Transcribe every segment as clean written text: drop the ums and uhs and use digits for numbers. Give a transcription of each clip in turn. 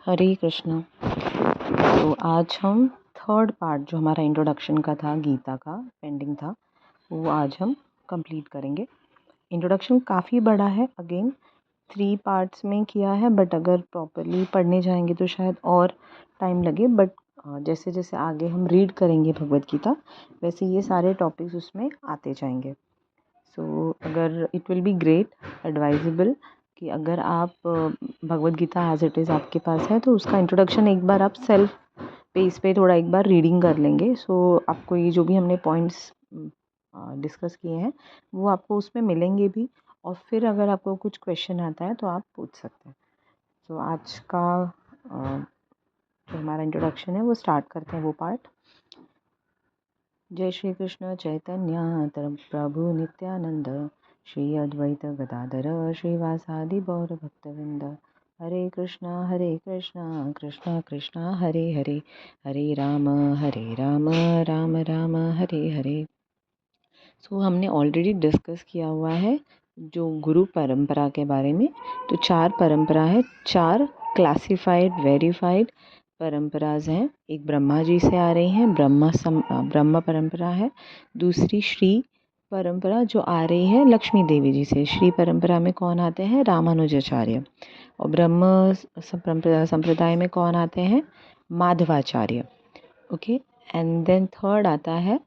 हरे कृष्णा। तो आज हम थर्ड पार्ट जो हमारा इंट्रोडक्शन का था, गीता का पेंडिंग था, वो आज हम कंप्लीट करेंगे। इंट्रोडक्शन काफ़ी बड़ा है, अगेन 3 पार्ट्स में किया है, बट अगर प्रॉपरली पढ़ने जाएंगे तो शायद और टाइम लगे। बट जैसे जैसे आगे हम रीड करेंगे भगवद गीता, वैसे ये सारे टॉपिक्स उसमें आते जाएंगे। सो अगर it will be great advisable कि अगर आप Bhagavad Gita as it is आपके पास है तो उसका इंट्रोडक्शन एक बार आप सेल्फ पेज पे थोड़ा एक बार रीडिंग कर लेंगे। सो आपको ये जो भी हमने पॉइंट्स डिस्कस किए हैं वो आपको उसमें मिलेंगे भी, और फिर अगर आपको कुछ क्वेश्चन आता है तो आप पूछ सकते हैं। सो आज का जो हमारा इंट्रोडक्शन है वो स्टार्ट करते हैं वो पार्ट। जय श्री कृष्ण चैतन्य प्रभु नित्यानंद श्री अद्वैत गदाधर श्रीवासादि गौर भक्तवृंद। हरे कृष्णा कृष्णा कृष्णा हरे हरे, हरे राम राम राम हरे हरे। सो हमने ऑलरेडी डिस्कस किया हुआ है जो गुरु परंपरा के बारे में। तो 4 परंपरा है, 4 क्लासिफाइड वेरीफाइड परंपराज हैं। एक ब्रह्मा जी से आ रही हैं, ब्रह्म परंपरा है। दूसरी श्री परंपरा जो आ रही है लक्ष्मी देवी जी से। श्री परंपरा में कौन आते हैं? रामानुजाचार्य। और ब्रह्म संप्रदाय में कौन आते हैं? Madhvacharya. Okay, and then third आता है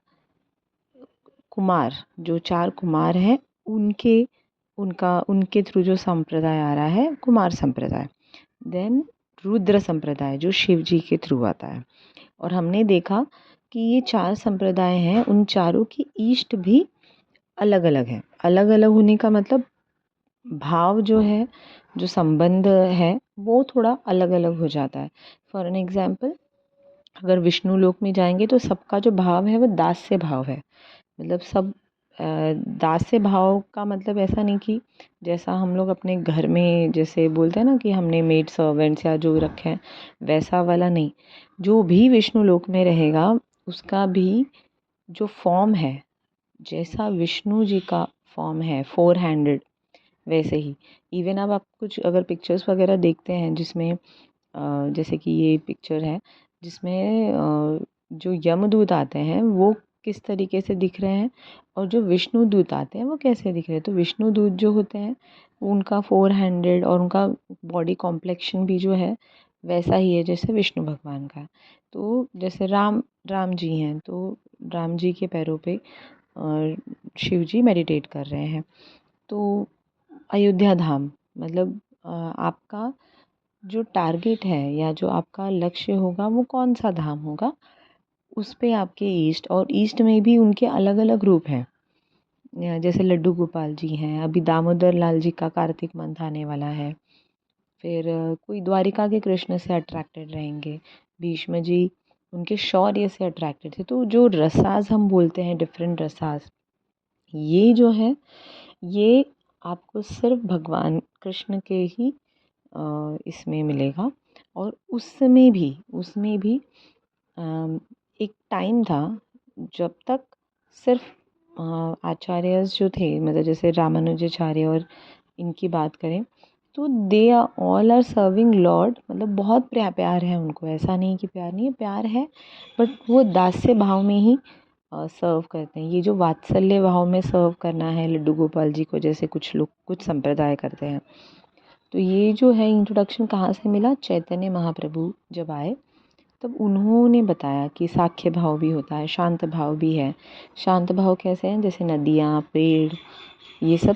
कुमार। जो 4 कुमार हैं उनके थ्रू जो संप्रदाय आ रहा है कुमार संप्रदाय। देन रुद्र संप्रदाय जो शिव जी के थ्रू आता है। और हमने देखा कि ये 4 संप्रदाय हैं, उन चारों की ईष्ट भी अलग अलग है। अलग अलग होने का मतलब भाव जो है, जो संबंध है वो थोड़ा अलग अलग हो जाता है। फॉर एन एग्जाम्पल, अगर विष्णु लोक में जाएंगे तो सबका जो भाव है वो दास्य भाव है। मतलब सब दास्य भाव का मतलब ऐसा नहीं कि जैसा हम लोग अपने घर में जैसे बोलते हैं ना कि हमने मेड सर्वेंट्स या जो रखे हैं, वैसा वाला नहीं। जो भी विष्णु लोक में रहेगा उसका भी जो फॉर्म है, जैसा विष्णु जी का फॉर्म है 4 हैंडेड, वैसे ही। इवन अब आप कुछ अगर पिक्चर्स वगैरह देखते हैं जिसमें जैसे कि ये पिक्चर है जिसमें जो यमदूत आते हैं वो किस तरीके से दिख रहे हैं, और जो विष्णु दूत आते हैं वो कैसे दिख रहे हैं। तो विष्णु दूत जो होते हैं उनका 4 हैंडेड और उनका बॉडी कॉम्प्लेक्शन भी जो है वैसा ही है जैसे विष्णु भगवान का। तो जैसे राम जी हैं तो राम जी के पैरों पे शिव जी मेडिटेट कर रहे हैं। तो अयोध्या धाम मतलब आपका जो टारगेट है या जो आपका लक्ष्य होगा वो कौन सा धाम होगा, उस पे आपके ईष्ट। और ईष्ट में भी उनके अलग अलग रूप हैं। जैसे लड्डू गोपाल जी हैं, अभी दामोदर लाल जी का कार्तिक मंथ आने वाला है। फिर कोई द्वारिका के कृष्ण से अट्रैक्टेड रहेंगे, भीष्म जी उनके शौर्य से अट्रैक्टेड थे। तो जो रसास हम बोलते हैं, डिफरेंट रसास, ये जो है ये आपको सिर्फ भगवान कृष्ण के ही इसमें मिलेगा। और उसमें भी एक टाइम था जब तक सिर्फ आचार्य जो थे, मतलब जैसे रामानुजाचार्य और इनकी बात करें तो they all are serving Lord. मतलब बहुत प्यार है उनको, ऐसा नहीं कि प्यार नहीं है, प्यार है, बट वो दास्य भाव में ही सर्व करते हैं। ये जो वात्सल्य भाव में सर्व करना है लड्डू गोपाल जी को, जैसे कुछ लोग कुछ संप्रदाय करते हैं। तो ये जो है इंट्रोडक्शन कहाँ से मिला? चैतन्य महाप्रभु जब आए तब उन्होंने बताया कि साख्य भाव भी होता है, शांत भाव भी है। शांत भाव कैसे हैं? जैसे नदियाँ, पेड़, ये सब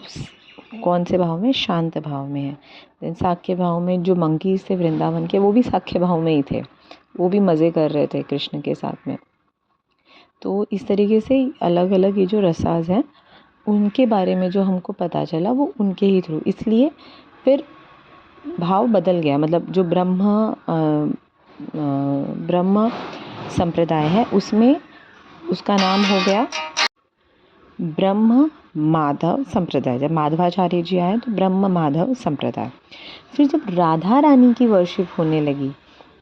कौन से भाव में? शांत भाव में है। देन साख्य भाव में जो मंकीज थे वृंदावन के, वो भी साख्य भाव में ही थे, वो भी मज़े कर रहे थे कृष्ण के साथ में। तो इस तरीके से अलग अलग ये जो रसाज हैं उनके बारे में जो हमको पता चला वो उनके ही थ्रू, इसलिए फिर भाव बदल गया। मतलब जो ब्रह्म संप्रदाय है उसमें उसका नाम हो गया ब्रह्म माधव संप्रदाय। जब माधवाचार्य जी आए तो ब्रह्म माधव संप्रदाय। फिर जब राधा रानी की वर्शिप होने लगी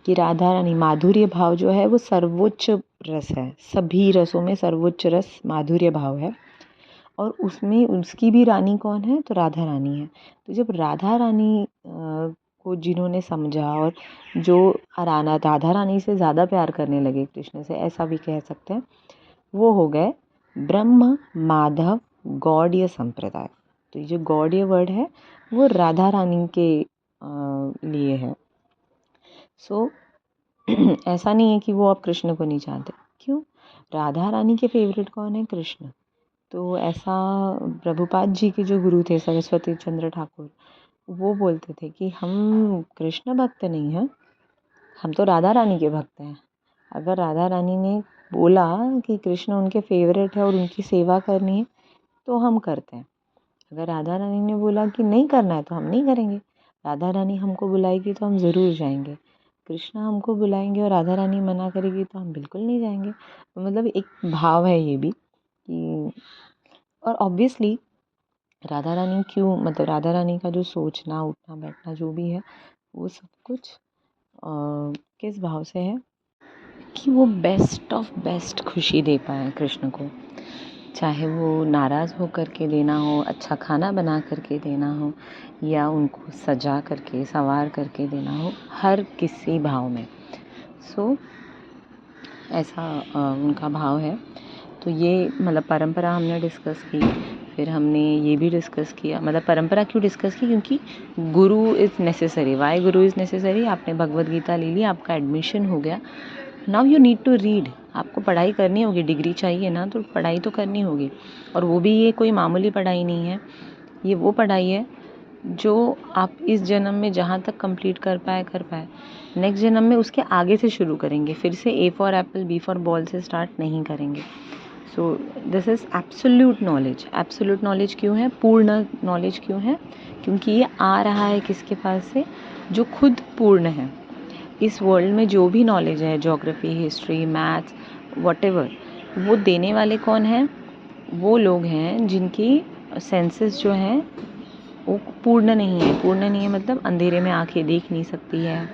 कि राधा रानी, माधुर्य भाव जो है वो सर्वोच्च रस है, सभी रसों में सर्वोच्च रस माधुर्य भाव है, और उसमें उसकी भी रानी कौन है? तो राधा रानी है। तो जब राधा रानी को जिन्होंने समझा और जो राधा रानी से ज़्यादा प्यार करने लगे कृष्ण से, ऐसा भी कह सकते हैं, वो हो गए ब्रह्म माधव गौड़ीय संप्रदाय। तो ये जो गौड़ीय वर्ड है वो राधा रानी के लिए है। सो ऐसा नहीं है कि वो अब कृष्ण को नहीं चाहते। क्यों? राधा रानी के फेवरेट कौन है? कृष्ण। तो ऐसा प्रभुपाद जी के जो गुरु थे सरस्वती चंद्र ठाकुर, वो बोलते थे कि हम कृष्ण भक्त नहीं हैं, हम तो राधा रानी के भक्त हैं। अगर राधा रानी ने बोला कि कृष्ण उनके फेवरेट है और उनकी सेवा करनी है तो हम करते हैं। अगर राधा रानी ने बोला कि नहीं करना है तो हम नहीं करेंगे। राधा रानी हमको बुलाएगी तो हम ज़रूर जाएंगे। कृष्ण हमको बुलाएंगे और राधा रानी मना करेगी तो हम बिल्कुल नहीं जाएंगे। तो मतलब एक भाव है ये भी कि, और ऑब्वियसली राधा रानी क्यों, मतलब राधा रानी का जो सोचना उठना बैठना जो भी है वो सब कुछ किस भाव से है कि वो बेस्ट ऑफ बेस्ट खुशी दे पाए कृष्ण को। चाहे वो नाराज़ हो करके देना हो, अच्छा खाना बना करके देना हो, या उनको सजा करके संवार करके देना हो, हर किसी भाव में। सो ऐसा उनका भाव है। तो ये मतलब परंपरा हमने डिस्कस की। फिर हमने ये भी डिस्कस किया, मतलब परंपरा क्यों डिस्कस की, क्योंकि guru is necessary. Why guru is necessary? आपने भगवद गीता ले ली, आपका एडमिशन हो गया, now you need to read. आपको पढ़ाई करनी होगी, डिग्री चाहिए ना, तो पढ़ाई तो करनी होगी। और वो भी ये कोई मामूली पढ़ाई नहीं है, ये वो पढ़ाई है जो आप इस जन्म में जहाँ तक कंप्लीट कर पाए, नेक्स्ट जन्म में उसके आगे से शुरू करेंगे। फिर से A for apple B for ball से स्टार्ट नहीं करेंगे। So this is absolute knowledge. Absolute knowledge क्यों है? पूर्ण नॉलेज क्यों है? क्योंकि ये आ रहा है किसके पास से? जो खुद पूर्ण है। इस वर्ल्ड में जो भी नॉलेज है, ज्योग्राफी, हिस्ट्री, मैथ्स, व्हाटएवर, वो देने वाले कौन हैं? वो लोग हैं जिनकी सेंसेस जो हैं वो पूर्ण नहीं है। पूर्ण नहीं है मतलब अंधेरे में आंखें देख नहीं सकती है,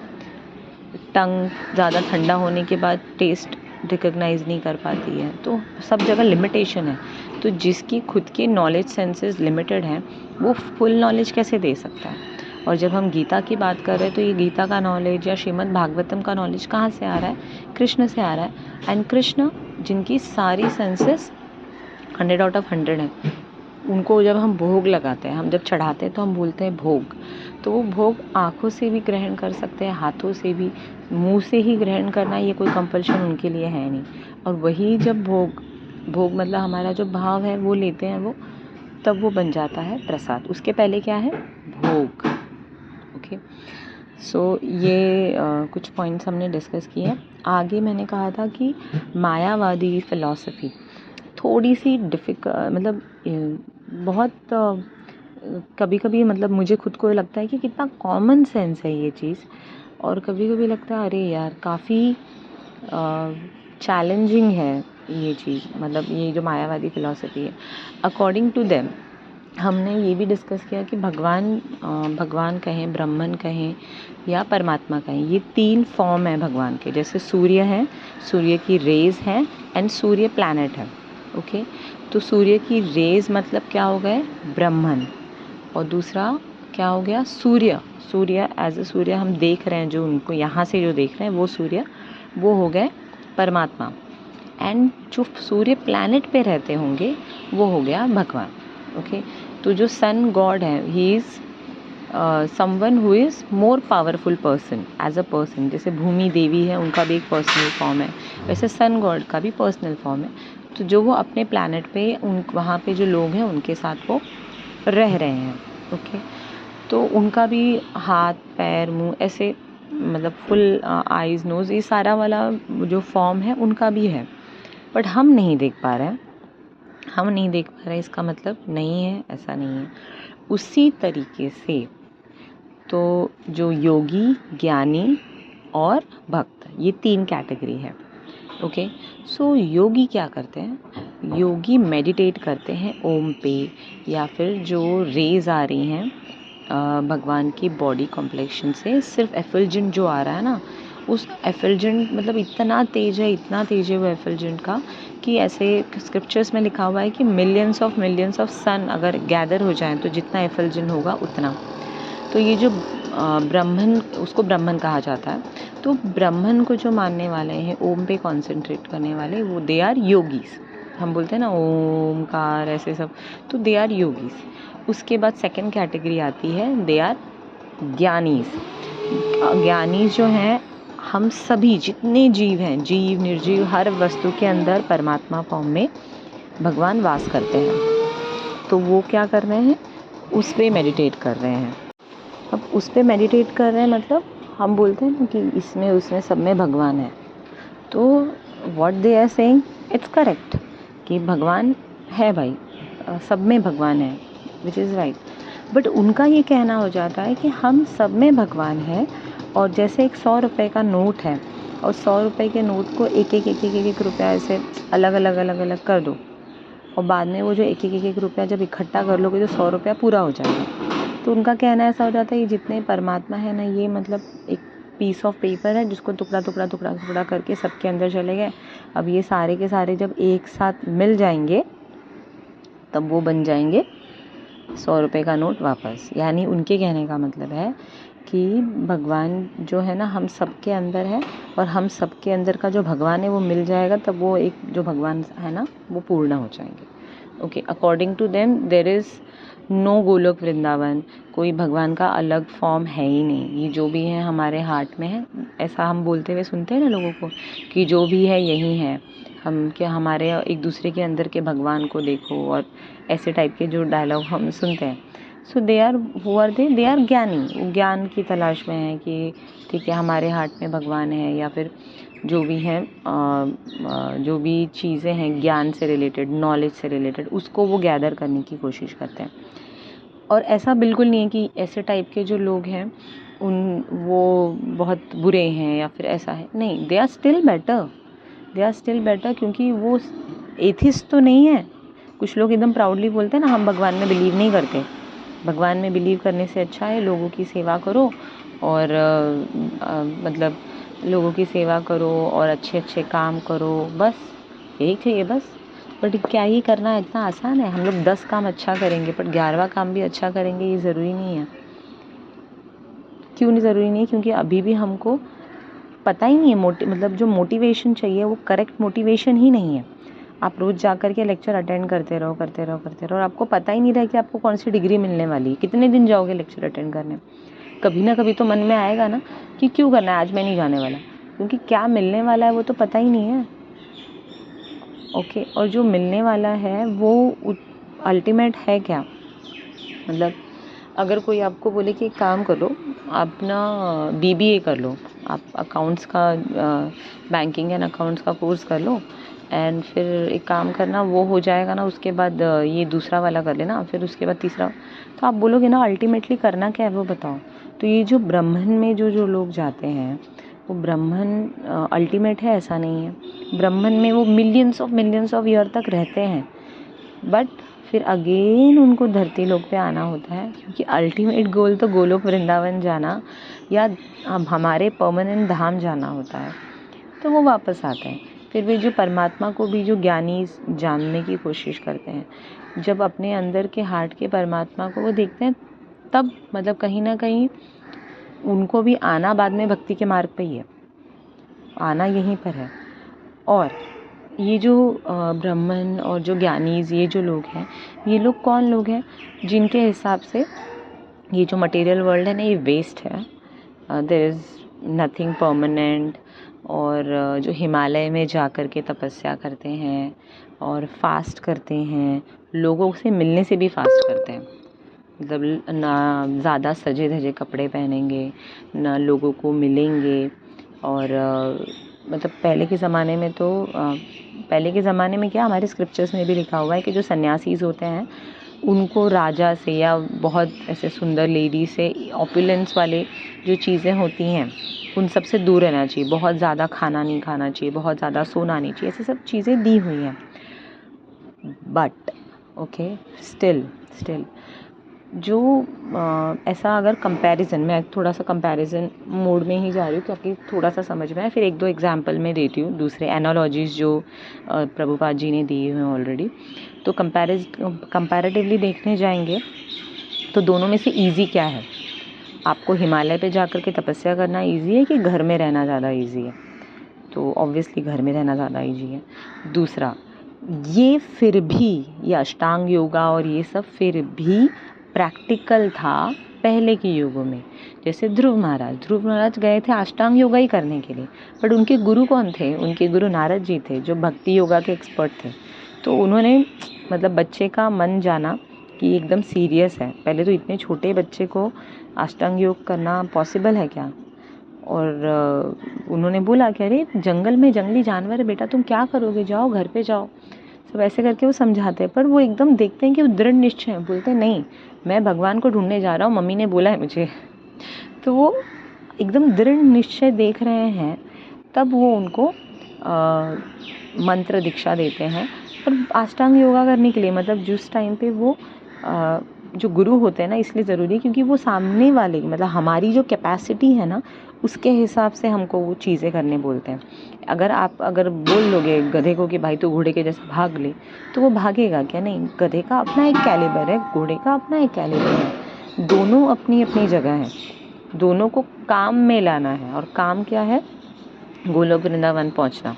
टंग ज़्यादा ठंडा होने के बाद टेस्ट रिकॉग्नाइज नहीं कर पाती है, तो सब जगह लिमिटेशन है। तो जिसकी खुद के नॉलेज सेंसेस लिमिटेड हैं वो फुल नॉलेज कैसे दे सकता है? और जब हम गीता की बात कर रहे हैं तो ये गीता का नॉलेज या श्रीमद् भागवतम का नॉलेज कहाँ से आ रहा है? कृष्ण से आ रहा है। एंड कृष्ण जिनकी सारी सेंसेस 100 आउट ऑफ 100 है, उनको जब हम भोग लगाते हैं, हम जब चढ़ाते हैं तो हम बोलते हैं भोग। तो वो भोग आँखों से भी ग्रहण कर सकते हैं, हाथों से भी, मुंह से ही ग्रहण करना ये कोई कंपल्शन उनके लिए है नहीं। और वही जब भोग मतलब हमारा जो भाव है वो लेते हैं वो, तब वो बन जाता है प्रसाद। उसके पहले क्या है? भोग। ओके। सो ये कुछ पॉइंट्स हमने डिस्कस किए हैं। आगे मैंने कहा था कि मायावादी फ़िलॉसफ़ी थोड़ी सी मतलब बहुत कभी कभी मतलब मुझे खुद को लगता है कि कितना कॉमन सेंस है ये चीज़, और कभी कभी लगता है अरे यार काफ़ी चैलेंजिंग है ये चीज़। मतलब ये जो मायावादी फ़िलॉसफ़ी है, अकॉर्डिंग टू देम, हमने ये भी डिस्कस किया कि भगवान कहें, ब्रह्मन कहें या परमात्मा कहें, ये 3 फॉर्म है भगवान के। जैसे सूर्य है, सूर्य की रेज़ हैं, एंड सूर्य प्लैनेट है। ओके। तो सूर्य की रेज़ मतलब क्या हो गए? ब्रह्मन। और दूसरा क्या हो गया? सूर्य एज ए सूर्य हम देख रहे हैं, जो उनको यहाँ से जो देख रहे हैं वो सूर्य, वो हो गए परमात्मा। एंड जो सूर्य प्लैनेट पे रहते होंगे वो हो गया भगवान। ओके। तो जो सन गॉड है, he is someone who is more powerful person as a person. जैसे भूमि देवी है, उनका भी एक पर्सनल फॉर्म है, वैसे सन गॉड का भी पर्सनल फॉर्म है। तो जो वो अपने प्लैनेट पे वहाँ पे जो लोग हैं उनके साथ वो रह रहे हैं। ओके। तो उनका भी हाथ पैर मुंह ऐसे, मतलब फुल आइज़ नोज़, ये सारा वाला जो फॉर्म है उनका भी है, बट हम नहीं देख पा रहे हैं। इसका मतलब नहीं है, ऐसा नहीं है। उसी तरीके से तो जो योगी, ज्ञानी और भक्त, ये 3 कैटेगरी है। ओके। सो योगी क्या करते हैं? योगी मेडिटेट करते हैं ओम पे, या फिर जो रेज़ आ रही हैं भगवान की बॉडी कॉम्प्लेक्शन से, सिर्फ एफिल्जेंट जो आ रहा है ना, उस एफिल्जेंट मतलब इतना तेज है वो एफिल्जेंट का, कि ऐसे स्क्रिप्चर्स में लिखा हुआ है कि मिलियंस ऑफ सन अगर गैदर हो जाएं तो जितना एफिल्जेंट होगा उतना। तो ये जो ब्राह्मण, उसको ब्राह्मण कहा जाता है। तो ब्राह्मण को जो मानने वाले हैं, ओम पे कॉन्सेंट्रेट करने वाले, वो दे आर योगीज। हम बोलते हैं ना ओमकार ऐसे सब, तो दे आर योगीज। उसके बाद सेकंड कैटेगरी आती है, दे आर ज्ञानीज। ज्ञानी जो हैं, हम सभी जितने जीव हैं, जीव निर्जीव, हर वस्तु के अंदर परमात्मा फॉर्म में भगवान वास करते हैं। तो वो क्या कर रहे हैं, उस पे मेडिटेट कर रहे हैं। अब उस पे मेडिटेट कर रहे हैं मतलब हम बोलते हैं ना कि इसमें उसमें सब में भगवान है। तो what they are saying, it's correct कि भगवान है भाई, सब में भगवान है, विच इज़ राइट। बट उनका ये कहना हो जाता है कि हम सब में भगवान है, और जैसे एक 100 रुपये का नोट है, और 100 रुपये के नोट को एक रुपया ऐसे अलग अलग कर दो, और बाद में वो जो एक रुपया जब इकट्ठा कर लोगे तो 100 रुपया पूरा हो जाएगा। तो उनका कहना ऐसा हो जाता है, ये जितने परमात्मा है ना, ये मतलब एक पीस ऑफ पेपर है जिसको टुकड़ा करके सबके अंदर चले गए। अब ये सारे के सारे जब एक साथ मिल जाएंगे तब वो बन जाएंगे 100 रुपये का नोट वापस। यानी उनके कहने का मतलब है कि भगवान जो है ना, हम सबके अंदर है, और हम सबके अंदर का जो भगवान है वो मिल जाएगा, तब वो एक जो भगवान है ना, वो पूर्ण हो जाएंगे। Okay, according to them there is no Golok Vrindavan. कोई भगवान का अलग फॉर्म है ही नहीं, ये जो भी है हमारे हार्ट में है। ऐसा हम बोलते हुए सुनते हैं ना लोगों को कि जो भी है यही है, हम क्या, हमारे एक दूसरे के अंदर के भगवान को देखो, और ऐसे टाइप के जो डायलॉग हम सुनते हैं। So they are, who are they are ज्ञानी। वो ज्ञान की तलाश में है कि ठीक है, हमारे हार्ट में भगवान है, या फिर जो भी है जो भी चीज़ें हैं ज्ञान से रिलेटेड, नॉलेज से रिलेटेड, उसको वो गैदर करने की कोशिश करते हैं। और ऐसा बिल्कुल नहीं है कि ऐसे टाइप के जो लोग हैं वो बहुत बुरे हैं या फिर ऐसा है, नहीं, दे आर स्टिल बेटर, क्योंकि वो एथिस्ट तो नहीं है। कुछ लोग एकदम प्राउडली बोलते हैं ना, हम भगवान में बिलीव नहीं करते। भगवान में बिलीव करने से अच्छा है लोगों की सेवा करो, और मतलब लोगों की सेवा करो और अच्छे अच्छे काम करो, बस यही चाहिए बस। बट क्या ही करना इतना आसान है? हम लोग 10 काम अच्छा करेंगे, पर 11वां काम भी अच्छा करेंगे, ये ज़रूरी नहीं है। क्यों नहीं ज़रूरी नहीं? क्योंकि अभी भी हमको पता ही नहीं है, मतलब जो मोटिवेशन चाहिए वो करेक्ट मोटिवेशन ही नहीं है। आप रोज़ जा कर के लेक्चर अटेंड करते रहो, और आपको पता ही नहीं रहा कि आपको कौन सी डिग्री मिलने वाली है। कितने दिन जाओगे लेक्चर अटेंड करने? कभी ना कभी तो मन में आएगा ना कि क्यों करना है, आज मैं नहीं जाने वाला, क्योंकि क्या मिलने वाला है वो तो पता ही नहीं है। ओके, और जो मिलने वाला है वो अल्टीमेट है क्या? मतलब अगर कोई आपको बोले कि एक काम करो, आप ना BBA कर लो, आप अकाउंट्स का, बैंकिंग एंड अकाउंट्स का कोर्स कर लो, एंड फिर एक काम करना, वो हो जाएगा ना, उसके बाद ये दूसरा वाला कर लेना, फिर उसके बाद तीसरा। तो आप बोलोगे ना अल्टीमेटली करना क्या है वो बताओ। तो ये जो ब्राह्मण में जो लोग जाते हैं, वो ब्राह्मण अल्टीमेट है ऐसा नहीं है। ब्राह्मण में वो मिलियंस ऑफ ईयर तक रहते हैं, बट फिर अगेन उनको धरती लोक पे आना होता है, क्योंकि अल्टीमेट गोल तो गोलोक वृंदावन जाना या हमारे परमानेंट धाम जाना होता है। तो वो वापस आते हैं। फिर वे जो परमात्मा को भी जो ज्ञानी जानने की कोशिश करते हैं, जब अपने अंदर के हार्ट के परमात्मा को वो देखते हैं, तब मतलब कहीं ना कहीं उनको भी आना बाद में भक्ति के मार्ग पे ही है, आना यहीं पर है। और ये जो ब्राह्मण और जो ज्ञानीज, ये जो लोग हैं, ये लोग कौन लोग हैं? जिनके हिसाब से ये जो मटेरियल वर्ल्ड है ना, ये वेस्ट है, देयर इज़ नथिंग परमानेंट। और जो हिमालय में जा कर के तपस्या करते हैं और फास्ट करते हैं, लोगों से मिलने से भी फास्ट करते हैं, मतलब ना ज़्यादा सजे धजे कपड़े पहनेंगे, ना लोगों को मिलेंगे। और मतलब पहले के ज़माने में तो पहले के ज़माने में क्या, हमारे स्क्रिप्चर्स में भी लिखा हुआ है कि जो सन्यासीज़ होते हैं उनको राजा से या बहुत ऐसे सुंदर लेडी से, ऑपुलेंस वाले जो चीज़ें होती हैं उन सब से दूर रहना चाहिए, बहुत ज़्यादा खाना नहीं खाना चाहिए, बहुत ज़्यादा सोना नहीं चाहिए, ऐसे सब चीज़ें दी हुई हैं। बट ओके, स्टिल जो ऐसा अगर कंपैरिजन, मैं थोड़ा सा कंपैरिजन मोड में ही जा रही हूँ ताकि थोड़ा सा समझ में आए, फिर एक दो एग्जांपल मैं देती हूँ, दूसरे एनालॉजीज जो प्रभुपाद जी ने दिए हुए हैं ऑलरेडी। तो कंपैरेटिवली देखने जाएंगे तो दोनों में से इजी क्या है? आपको हिमालय पे जाकर के तपस्या करना ईजी है कि घर में रहना ज़्यादा ईजी है? तो ऑब्वियसली घर में रहना ज़्यादा ईजी है। दूसरा, ये फिर भी ये अष्टांग योगा और ये सब फिर भी प्रैक्टिकल था पहले के युगों में। जैसे ध्रुव महाराज गए थे अष्टांग योगा ही करने के लिए, बट उनके गुरु कौन थे? उनके गुरु नारद जी थे, जो भक्ति योगा के एक्सपर्ट थे। तो उन्होंने मतलब बच्चे का मन जाना कि एकदम सीरियस है। पहले तो इतने छोटे बच्चे को अष्टांग योग करना पॉसिबल है क्या? और उन्होंने बोला कि अरे जंगल में जंगली जानवर है बेटा, तुम क्या करोगे, जाओ घर पे जाओ। सब ऐसे करके वो समझाते हैं, पर वो एकदम देखते हैं कि वो दृढ़ निश्चय है, बोलते हैं नहीं, मैं भगवान को ढूंढने जा रहा हूँ, मम्मी ने बोला है मुझे। तो वो एकदम दृढ़ निश्चय देख रहे हैं, तब वो उनको मंत्र दीक्षा देते हैं। और अष्टांग योगा करने के लिए मतलब जिस टाइम पे वो जो गुरु होते हैं ना, इसलिए ज़रूरी है क्योंकि वो सामने वाले मतलब हमारी जो कैपेसिटी है ना, उसके हिसाब से हमको वो चीज़ें करने बोलते हैं। अगर बोल लोगे गधे को कि भाई तू घोड़े के जैसा भाग ले, तो वो भागेगा क्या? नहीं। गधे का अपना एक कैलिबर है, घोड़े का अपना एक कैलिबर है। दोनों अपनी अपनी जगह हैं, दोनों को काम में लाना है। और काम क्या है? गोलोक वृंदावन पहुंचना।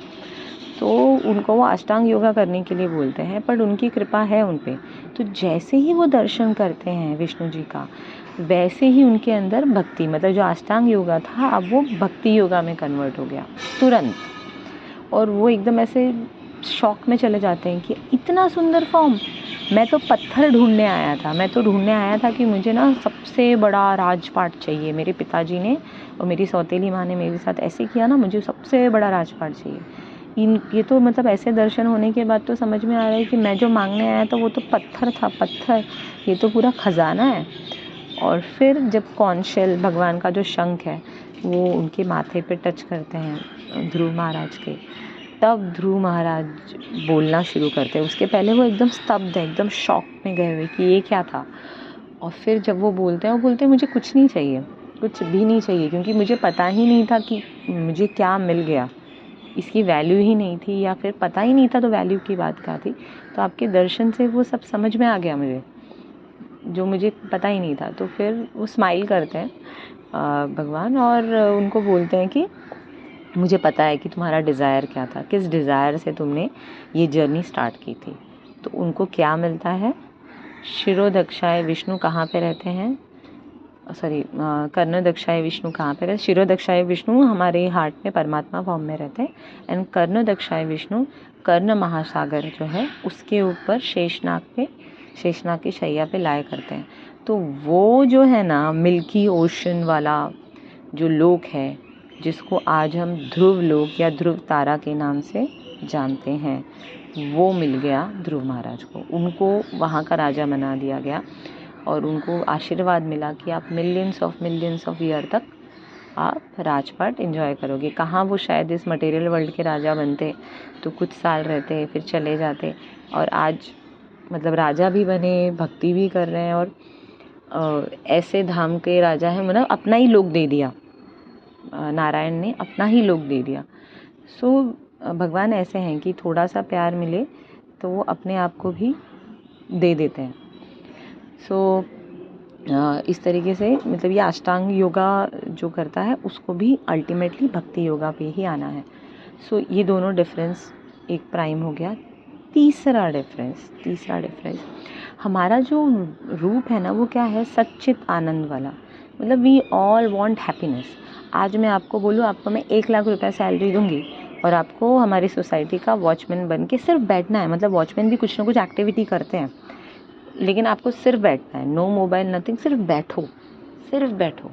तो उनको वो अष्टांग योगा करने के लिए बोलते हैं, पर उनकी कृपा है उन पे। तो जैसे ही वो दर्शन करते हैं विष्णु जी का, वैसे ही उनके अंदर भक्ति मतलब जो अष्टांग योगा था अब वो भक्ति योगा में कन्वर्ट हो गया तुरंत। और वो एकदम ऐसे शॉक में चले जाते हैं कि इतना सुंदर फॉर्म। मैं तो पत्थर ढूंढने आया था, मैं तो ढूंढने आया था कि मुझे ना सबसे बड़ा राजपाट चाहिए। मेरे पिताजी ने और मेरी सौतेली माँ ने मेरे साथ ऐसे किया ना, मुझे सबसे बड़ा राजपाट चाहिए। ये तो मतलब ऐसे दर्शन होने के बाद तो समझ में आ रहा है कि मैं जो मांगने आया था वो तो पत्थर था, पत्थर, ये तो पूरा खजाना है। और फिर जब कौंशल भगवान का जो शंख है वो उनके माथे पे टच करते हैं ध्रुव महाराज के, तब ध्रुव महाराज बोलना शुरू करते हैं। उसके पहले वो एकदम स्तब्ध है, एकदम शॉक में गए हुए कि ये क्या था। और फिर जब वो बोलते हैं मुझे कुछ नहीं चाहिए, कुछ भी नहीं चाहिए, क्योंकि मुझे पता ही नहीं था कि मुझे क्या मिल गया, इसकी वैल्यू ही नहीं थी, या फिर पता ही नहीं था तो वैल्यू की बात क्या थी। तो आपके दर्शन से वो सब समझ में आ गया मुझे, जो मुझे पता ही नहीं था। तो फिर वो स्माइल करते हैं भगवान, और उनको बोलते हैं कि मुझे पता है कि तुम्हारा डिज़ायर क्या था, किस डिज़ायर से तुमने ये जर्नी स्टार्ट की थी। तो उनको क्या मिलता है? शिरोदक्षाय विष्णु कहाँ पे रहते हैं? कर्णदक्षाय विष्णु कहाँ पे रहते? शिरोदक्षाय विष्णु हमारे हार्ट में परमात्मा फॉर्म में रहते हैं, एंड कर्णदक्षाय विष्णु कर्ण महासागर जो है उसके ऊपर शेषनाग की शैया पे लाया करते हैं। तो वो जो है ना मिल्की ओशन वाला जो लोक है, जिसको आज हम ध्रुव लोक या ध्रुव तारा के नाम से जानते हैं, वो मिल गया ध्रुव महाराज को। उनको वहाँ का राजा बना दिया गया और उनको आशीर्वाद मिला कि आप मिलियंस ऑफ ईयर तक आप राजपाट एंजॉय करोगे। कहाँ वो शायद इस मटेरियल वर्ल्ड के राजा बनते तो कुछ साल रहते फिर चले जाते, और आज मतलब राजा भी बने, भक्ति भी कर रहे हैं, और ऐसे धाम के राजा हैं, मतलब अपना ही लोक दे दिया, नारायण ने अपना ही लोक दे दिया। सो भगवान ऐसे हैं कि थोड़ा सा प्यार मिले तो वो अपने आप को भी दे देते हैं। सो इस तरीके से मतलब ये अष्टांग योगा जो करता है उसको भी अल्टीमेटली भक्ति योगा पे ही आना है। सो ये दोनों डिफरेंस एक प्राइम हो गया। तीसरा डिफरेंस हमारा जो रूप है ना वो क्या है? सच्चित आनंद वाला। मतलब वी ऑल वांट हैप्पीनेस। आज मैं आपको बोलूँ आपको मैं 1 लाख रुपए सैलरी दूंगी और आपको हमारी सोसाइटी का वॉचमैन बन के सिर्फ बैठना है। मतलब वॉचमैन भी कुछ ना कुछ एक्टिविटी करते हैं, लेकिन आपको सिर्फ बैठना है, नो मोबाइल नथिंग, सिर्फ बैठो।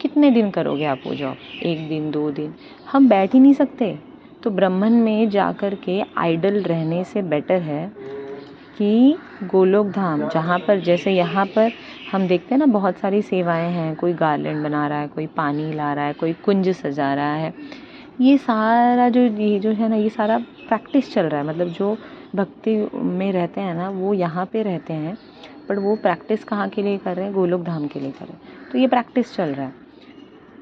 कितने दिन करोगे आप वो जॉब? 1 दिन 2 दिन? हम बैठ ही नहीं सकते। तो ब्रह्मन में जाकर के आइडल रहने से बेटर है कि गोलोक धाम, जहाँ पर जैसे यहाँ पर हम देखते हैं ना बहुत सारी सेवाएं हैं, कोई गार्लेंड बना रहा है, कोई पानी ला रहा है, कोई कुंज सजा रहा है, ये सारा जो है ना ये सारा प्रैक्टिस चल रहा है। मतलब जो भक्ति में रहते हैं ना वो यहाँ पे रहते हैं, बट वो प्रैक्टिस कहाँ के लिए कर रहे हैं? गोलोक धाम के लिए कर रहे हैं। तो ये प्रैक्टिस चल रहा है।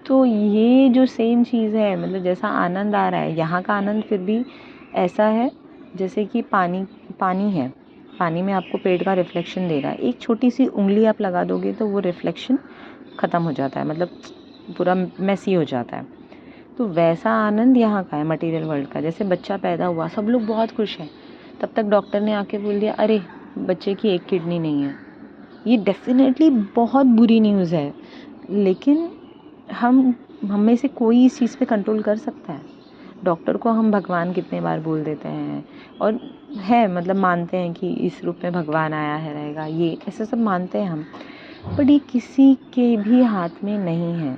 तो ये जो सेम चीज़ है, मतलब जैसा आनंद आ रहा है यहाँ का आनंद फिर भी ऐसा है जैसे कि पानी है, पानी में आपको पेड़ का रिफ्लेक्शन दे रहा है। एक छोटी सी उंगली आप लगा दोगे तो वो रिफ्लेक्शन ख़त्म हो जाता है, मतलब पूरा मेसी हो जाता है। तो वैसा आनंद यहाँ का है मटेरियल वर्ल्ड का। जैसे बच्चा पैदा हुआ, सब लोग बहुत खुश हैं, तब तक डॉक्टर ने आके बोल दिया अरे बच्चे की एक किडनी नहीं है। ये डेफिनेटली बहुत बुरी न्यूज़ है, लेकिन हम में से कोई इस चीज़ पे कंट्रोल कर सकता है? डॉक्टर को हम भगवान कितने बार बोल देते हैं, और है मतलब मानते हैं कि इस रूप में भगवान आया है रहेगा, ये ऐसे सब मानते हैं हम, बट ये किसी के भी हाथ में नहीं है।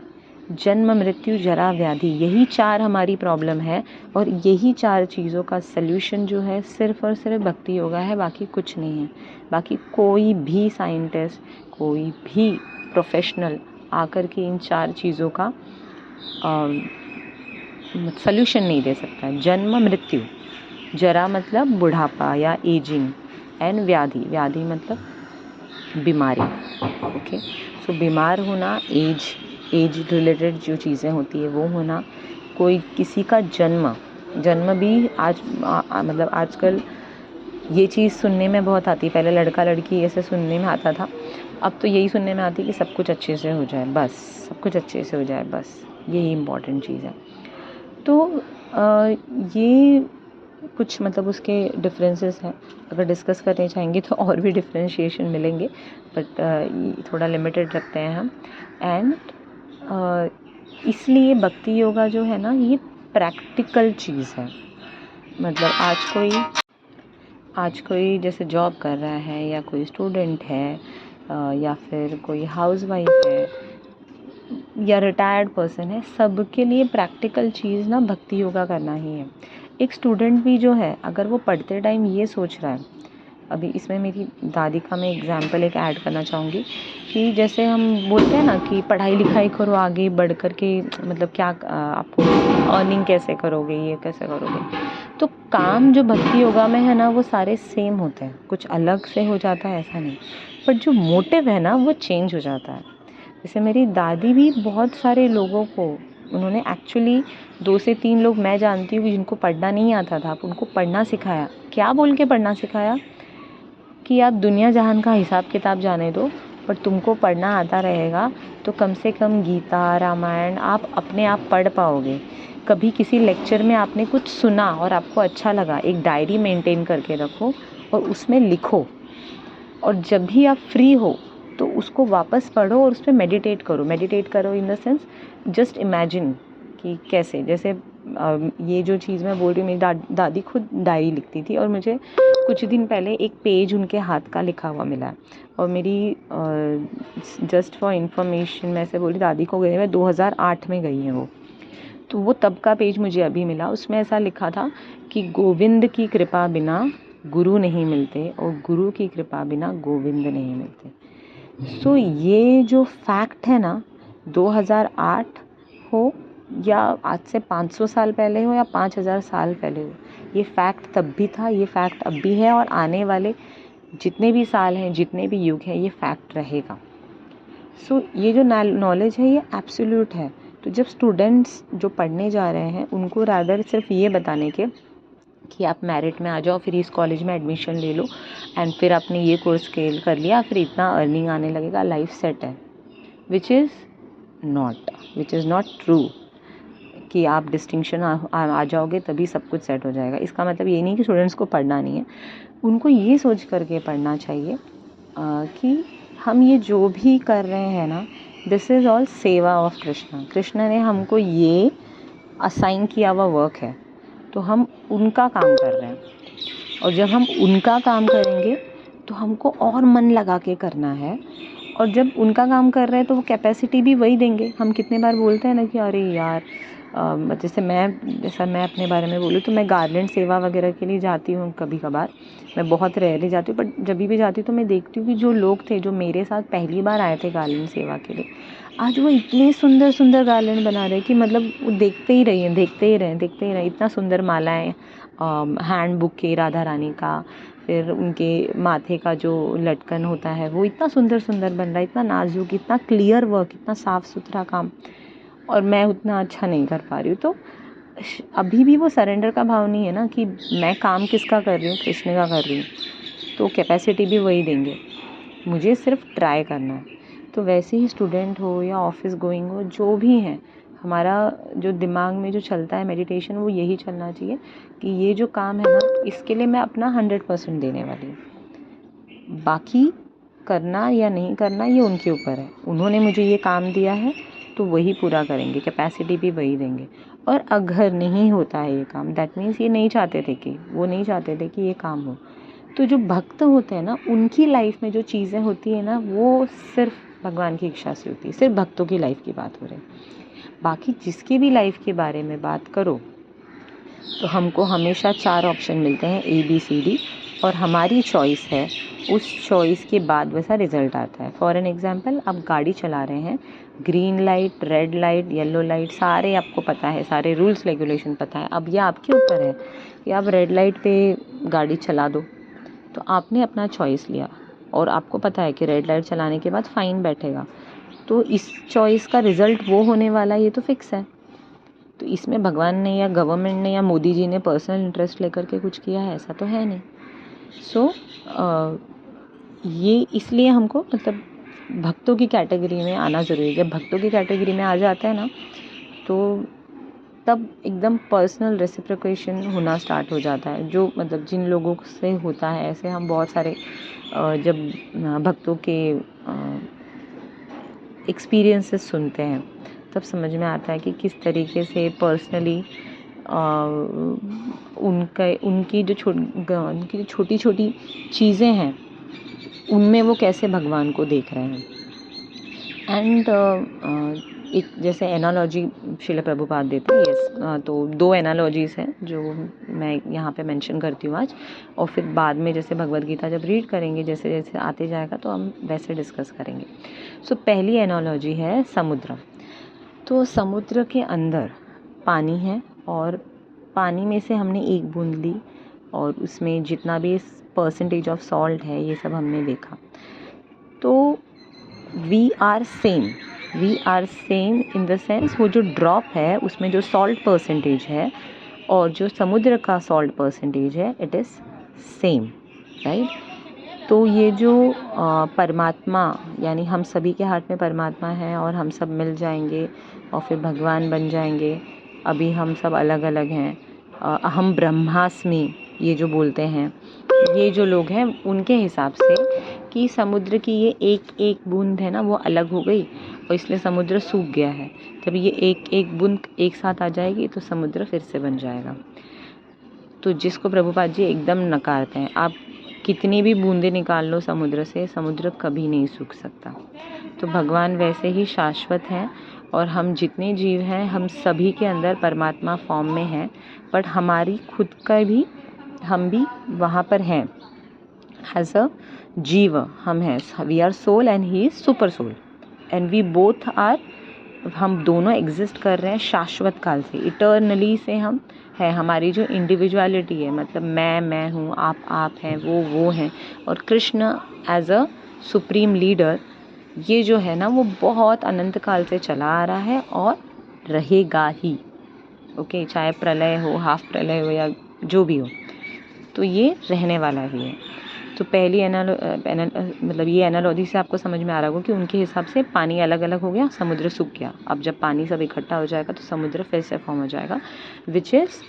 जन्म, मृत्यु, जरा, व्याधि, यही 4 हमारी प्रॉब्लम है, और यही 4 चीज़ों का सल्यूशन जो है सिर्फ़ और सिर्फ भक्ति योगा है, बाकी कुछ नहीं है। बाकी कोई भी साइंटिस्ट, कोई भी प्रोफेशनल आकर के इन 4 चीज़ों का सल्यूशन नहीं दे सकता है। जन्म, मृत्यु, जरा मतलब बुढ़ापा या एजिंग, एंड व्याधि, व्याधि मतलब बीमारी। ओके, सो बीमार होना, एज रिलेटेड जो चीज़ें होती है वो होना, कोई किसी का जन्म भी आज मतलब आजकल ये चीज़ सुनने में बहुत आती है। पहले लड़का लड़की ऐसे सुनने में आता था, अब तो यही सुनने में आती है कि सब कुछ अच्छे से हो जाए बस, सब कुछ अच्छे से हो जाए बस, यही इम्पॉर्टेंट चीज़ है। तो ये कुछ मतलब उसके डिफरेंसेस हैं। अगर डिस्कस करने चाहेंगे तो और भी डिफरेंशिएशन मिलेंगे, बट थोड़ा लिमिटेड रखते हैं हम। एंड इसलिए भक्ति योगा जो है ना, ये प्रैक्टिकल चीज़ है। मतलब आज कोई जैसे जॉब कर रहा है, या कोई स्टूडेंट है, या फिर कोई हाउसवाइफ है, या रिटायर्ड पर्सन है, सबके लिए प्रैक्टिकल चीज़ ना भक्ति योगा करना ही है। एक स्टूडेंट भी जो है, अगर वो पढ़ते टाइम ये सोच रहा है, अभी इसमें मेरी दादी का मैं एग्जाम्पल एक ऐड करना चाहूँगी कि जैसे हम बोलते हैं ना कि पढ़ाई लिखाई करो आगे बढ़ कर के, मतलब क्या आपको अर्निंग कैसे करोगे, ये कैसे करोगे। तो काम जो भक्ति योगा में है ना, वो सारे सेम होते हैं, कुछ अलग से हो जाता है ऐसा नहीं, बट जो मोटिव है ना वो चेंज हो जाता है। जैसे मेरी दादी भी बहुत सारे लोगों को, उन्होंने एक्चुअली 2 से 3 लोग मैं जानती हूँ जिनको पढ़ना नहीं आता था, उनको पढ़ना सिखाया। क्या बोल के पढ़ना सिखाया कि आप दुनिया जहान का हिसाब किताब जाने दो, पर तुमको पढ़ना आता रहेगा तो कम से कम गीता, रामायण आप अपने आप पढ़ पाओगे। कभी किसी लेक्चर में आपने कुछ सुना और आपको अच्छा लगा, एक डायरी मेंटेन करके रखो और उसमें लिखो, और जब भी आप फ्री हो तो उसको वापस पढ़ो और उस पर मेडिटेट करो इन द सेंस, जस्ट इमेजिन कि कैसे, जैसे ये जो चीज़ मैं बोल रही हूँ, मेरी दादी खुद डायरी लिखती थी, और मुझे कुछ दिन पहले एक पेज उनके हाथ का लिखा हुआ मिला। और मेरी जस्ट फॉर इन्फॉर्मेशन मैं ऐसे बोली, दादी को गए हुए 2008 में गई हैं वो, तो वो तब का पेज मुझे अभी मिला। उसमें ऐसा लिखा था कि गोविंद की कृपा बिना गुरु नहीं मिलते, और गुरु की कृपा बिना गोविंद नहीं मिलते। सो ये जो फैक्ट है ना, 2008 हो या आज से 500 साल पहले हो या 5000 साल पहले हो, ये फैक्ट तब भी था, ये फैक्ट अब भी है, और आने वाले जितने भी साल हैं, जितने भी युग हैं, ये फैक्ट रहेगा। सो ये जो नॉलेज है ये एब्सोल्यूट है। तो जब स्टूडेंट्स जो पढ़ने जा रहे हैं, उनको रादर सिर्फ ये बताने के कि आप मेरिट में आ जाओ, फिर इस कॉलेज में एडमिशन ले लो, एंड फिर आपने ये कोर्स स्केल कर लिया, फिर इतना अर्निंग आने लगेगा, लाइफ सेट है, विच इज़ नॉट ट्रू कि आप डिस्टिंक्शन आ जाओगे तभी सब कुछ सेट हो जाएगा। इसका मतलब ये नहीं कि स्टूडेंट्स को पढ़ना नहीं है, उनको ये सोच करके पढ़ना चाहिए कि हम ये जो भी कर रहे हैं ना, दिस इज़ ऑल सेवा ऑफ कृष्णा। कृष्ण ने हमको ये असाइन किया हुआ वर्क है, तो हम उनका काम कर रहे हैं, और जब हम उनका काम करेंगे तो हमको और मन लगा के करना है, और जब उनका काम कर रहे हैं तो वो कैपेसिटी भी वही देंगे। हम कितने बार बोलते हैं ना कि अरे यार, जैसे मैं अपने बारे में बोलूँ तो मैं गार्लैंड सेवा वगैरह के लिए जाती हूँ कभी कभार, मैं बहुत रेयरली जाती हूँ, बट जब भी जाती हूँ तो मैं देखती हूँ कि जो लोग थे जो मेरे साथ पहली बार आए थे गार्लैंड सेवा के लिए, आज वो इतने सुंदर सुंदर गार्लैंड बना रहे हैं कि मतलब वो देखते ही रहे। इतना सुंदर मालाएं, हैंड बुक के राधा रानी का, फिर उनके माथे का जो लटकन होता है वो इतना सुंदर सुंदर बन रहा है, इतना नाजुक, इतना क्लियर वर्क, इतना साफ़ सुथरा काम, और मैं उतना अच्छा नहीं कर पा रही हूँ। तो अभी भी वो सरेंडर का भाव नहीं है ना कि मैं काम किसका कर रही हूँ, कृष्ण का कर रही हूँ, तो कैपेसिटी भी वही देंगे, मुझे सिर्फ ट्राई करना है। तो वैसे ही स्टूडेंट हो या ऑफिस गोइंग हो, जो भी हैं, हमारा जो दिमाग में जो चलता है मेडिटेशन, वो यही चलना चाहिए कि ये जो काम है ना, इसके लिए मैं अपना 100% देने वाली हूँ। बाकी करना या नहीं करना ये उनके ऊपर है। उन्होंने मुझे ये काम दिया है तो वही पूरा करेंगे, कैपेसिटी भी वही देंगे। और अगर नहीं होता है ये काम, दैट मीन्स ये नहीं चाहते थे कि ये काम हो। तो जो भक्त होते हैं ना, उनकी लाइफ में जो चीज़ें होती है ना, वो सिर्फ भगवान की इच्छा से होती है। सिर्फ भक्तों की लाइफ की बात हो रही है। बाकी जिसकी भी लाइफ के बारे में बात करो तो हमको हमेशा 4 ऑप्शन मिलते हैं, ABCD, और हमारी चॉइस है। उस चॉइस के बाद वैसा रिजल्ट आता है। फॉर एन एग्जांपल, आप गाड़ी चला रहे हैं, green light, red light, yellow light, सारे आपको पता है, सारे रूल्स रेगुलेशन पता है। अब यह आपके ऊपर है कि आप रेड लाइट पे गाड़ी चला दो। तो आपने अपना चॉइस लिया और आपको पता है कि रेड लाइट चलाने के बाद फ़ाइन बैठेगा, तो इस चॉइस का रिज़ल्ट वो होने वाला, ये तो फिक्स है। तो इसमें भगवान ने या गवर्नमेंट ने या मोदी जी ने पर्सनल इंटरेस्ट लेकर के कुछ किया है, ऐसा तो है नहीं। सो ये इसलिए हमको मतलब भक्तों की कैटेगरी में आना ज़रूरी है। जब भक्तों की कैटेगरी में आ जाते हैं ना, तो तब एकदम पर्सनल रेसिप्रोकेशन होना स्टार्ट हो जाता है, जो मतलब जिन लोगों से होता है। ऐसे हम बहुत सारे जब भक्तों के एक्सपीरियंसेस सुनते हैं, तब समझ में आता है कि किस तरीके से पर्सनली उनकी जो छोटी छोटी चीज़ें हैं, उनमें वो कैसे भगवान को देख रहे हैं। एंड एक जैसे एनालॉजी श्रील प्रभुपाद देते हैं। यस, तो 2 एनालॉजीज़ हैं जो मैं यहाँ पे मेंशन करती हूँ आज, और फिर बाद में जैसे भगवद गीता जब रीड करेंगे, जैसे जैसे आते जाएगा तो हम वैसे डिस्कस करेंगे। सो पहली एनालॉजी है समुद्र। तो समुद्र के अंदर पानी है, और पानी में से हमने एक बूंद ली, और उसमें जितना भी परसेंटेज ऑफ सॉल्ट है, ये सब हमने देखा। तो we are same in the sense, वो जो ड्रॉप है उसमें जो सॉल्ट परसेंटेज है और जो समुद्र का सॉल्ट परसेंटेज है, इट इज़ सेम, राइट। तो ये जो परमात्मा, यानी हम सभी के हाथ में परमात्मा है और हम सब मिल जाएंगे और फिर भगवान बन जाएंगे। अभी हम सब अलग अलग हैं। अहम ब्रह्मास्मि ये जो बोलते हैं, ये जो लोग हैं, उनके हिसाब से कि समुद्र की ये एक एक बूंद है ना, वो अलग हो गई और इसलिए समुद्र सूख गया है। जब ये एक एक बूंद एक साथ आ जाएगी तो समुद्र फिर से बन जाएगा। तो जिसको प्रभुपाद जी एकदम नकारते हैं, आप कितनी भी बूंदें निकाल लो समुद्र से, समुद्र कभी नहीं सूख सकता। तो भगवान वैसे ही शाश्वत हैं, और हम जितने जीव हैं, हम सभी के अंदर परमात्मा फॉर्म में हैं, बट हमारी खुद का भी, हम भी वहाँ पर हैं एज अ जीव। हम हैं, we are soul and he is super soul, and we both are, हम दोनों एग्जिस्ट कर रहे हैं शाश्वत काल से, इटर्नली से हम है। हमारी जो इंडिविजुअलिटी है, मतलब मैं हूँ, आप हैं, वो हैं, और Krishna as a supreme leader, ये जो है ना, वो बहुत अनंत काल से चला आ रहा है और रहेगा ही। ओके, चाहे प्रलय हो, हाफ प्रलय हो, या जो भी हो, तो ये रहने वाला ही है। तो पहली मतलब ये एनालॉजी से आपको समझ में आ रहा होगा कि उनके हिसाब से पानी अलग अलग हो गया, समुद्र सूख गया। अब जब पानी सब इकट्ठा हो जाएगा तो समुद्र फिर से फॉर्म हो जाएगा, which is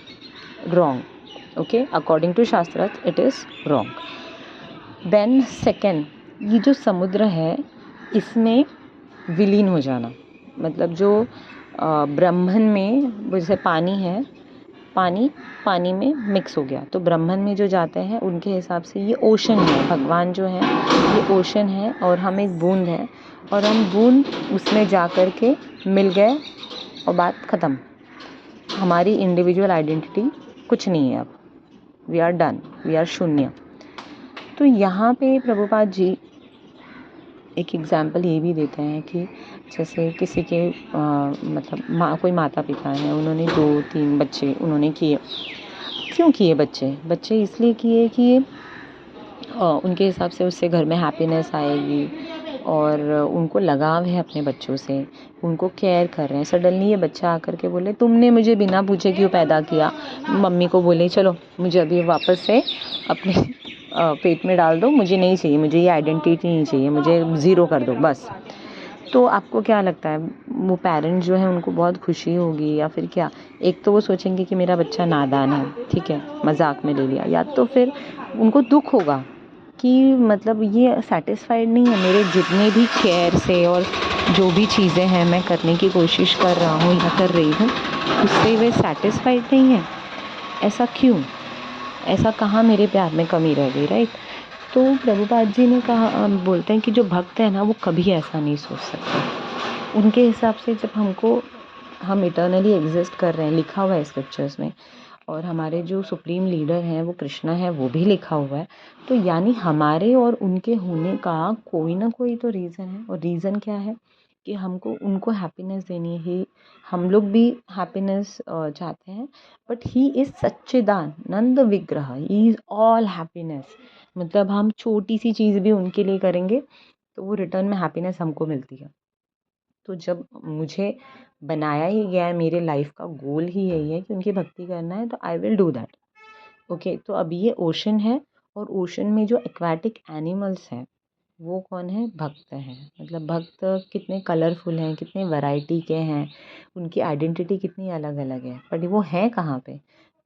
wrong. Okay, according to shastra it is wrong. Then second, ये जो समुद्र है, इसमें विलीन हो जाना, मतलब जो ब्रह्मन में जैसे पानी है, पानी में मिक्स हो गया, तो ब्रह्मन में जो जाते हैं उनके हिसाब से ये ओशन है। भगवान जो है ये ओशन है, और हम एक बूंद हैं, और हम बूंद उसमें जा कर के मिल गए और बात ख़त्म। हमारी इंडिविजुअल आइडेंटिटी कुछ नहीं है अब, we are done, we are शून्य। तो यहाँ पे प्रभुपाद जी एक एग्जाम्पल ये भी देते हैं कि जैसे किसी के मतलब कोई माता पिता हैं, उन्होंने 2-3 बच्चे उन्होंने किए। क्यों किए बच्चे इसलिए किए कि उनके हिसाब से उससे घर में हैप्पीनेस आएगी, और उनको लगाव है अपने बच्चों से, उनको केयर कर रहे हैं। सडनली ये बच्चा आकर के बोले, तुमने मुझे बिना पूछे क्यों पैदा किया। मम्मी को बोले, चलो मुझे अभी वापस से अपने पेट में डाल दो, मुझे नहीं चाहिए, मुझे ये आइडेंटिटी नहीं चाहिए, मुझे 0 कर दो बस। तो आपको क्या लगता है, वो पेरेंट्स जो है उनको बहुत खुशी होगी या फिर क्या? एक तो वो सोचेंगे कि मेरा बच्चा नादान है, ठीक है, मजाक में ले लिया, या तो फिर उनको दुख होगा कि मतलब ये सेटिस्फाइड नहीं है मेरे जितने भी केयर से और जो भी चीज़ें हैं मैं करने की कोशिश कर रहा हूँ या कर रही हूँ, उससे वे सेटिस्फाइड नहीं है। ऐसा क्यों? ऐसा कहाँ मेरे प्यार में कमी रह गई, राइट? तो प्रभुपाद जी ने कहा, बोलते हैं कि जो भक्त है ना वो कभी ऐसा नहीं सोच सकते। उनके हिसाब से जब हम इटर्नली एग्जिस्ट कर रहे हैं, लिखा हुआ है स्क्रिप्चर्स में, और हमारे जो सुप्रीम लीडर हैं वो कृष्णा है, वो भी लिखा हुआ है, तो यानी हमारे और उनके होने का कोई ना कोई तो रीज़न है। और रीज़न क्या है कि हमको उनको हैप्पीनेस देनी है। हम लोग भी हैप्पीनेस चाहते हैं, बट ही इज़ सच्चिदानंद विग्रह, ही इज़ ऑल हैप्पीनेस। मतलब हम छोटी सी चीज़ भी उनके लिए करेंगे तो वो रिटर्न में हैप्पीनेस हमको मिलती है। तो जब मुझे बनाया ही गया है, मेरे लाइफ का गोल ही यही है कि उनकी भक्ति करना है, तो I will do that. Okay, तो अभी ये ओशन है, और ओशन में जो एक्वाटिक एनिमल्स हैं वो कौन है? भक्त हैं। मतलब भक्त कितने कलरफुल हैं, कितने वैरायटी के हैं, उनकी आइडेंटिटी कितनी अलग अलग है, बट वो हैं कहाँ पे?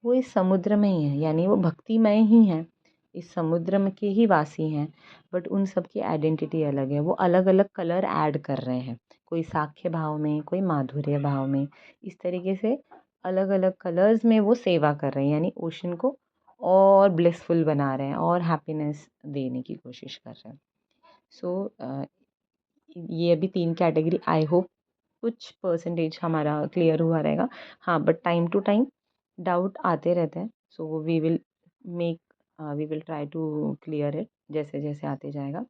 वो इस समुद्र में ही है, यानी वो भक्तिमय ही हैं, इस समुद्र में के ही वासी हैं। बट उन सब की आइडेंटिटी अलग है, वो अलग अलग कलर ऐड कर रहे हैं, कोई साख्य भाव में, कोई माधुर्य भाव में, इस तरीके से अलग अलग कलर्स में वो सेवा कर रहे हैं, यानी ओशन को और ब्लिसफुल बना रहे हैं और हैप्पीनेस देने की कोशिश कर रहे हैं। सो ये अभी 3 कैटेगरी, आई होप कुछ परसेंटेज हमारा क्लियर हुआ रहेगा। हाँ, but time to time doubt आते रहते हैं, so make we will try to clear it जैसे जैसे आते जाएगा।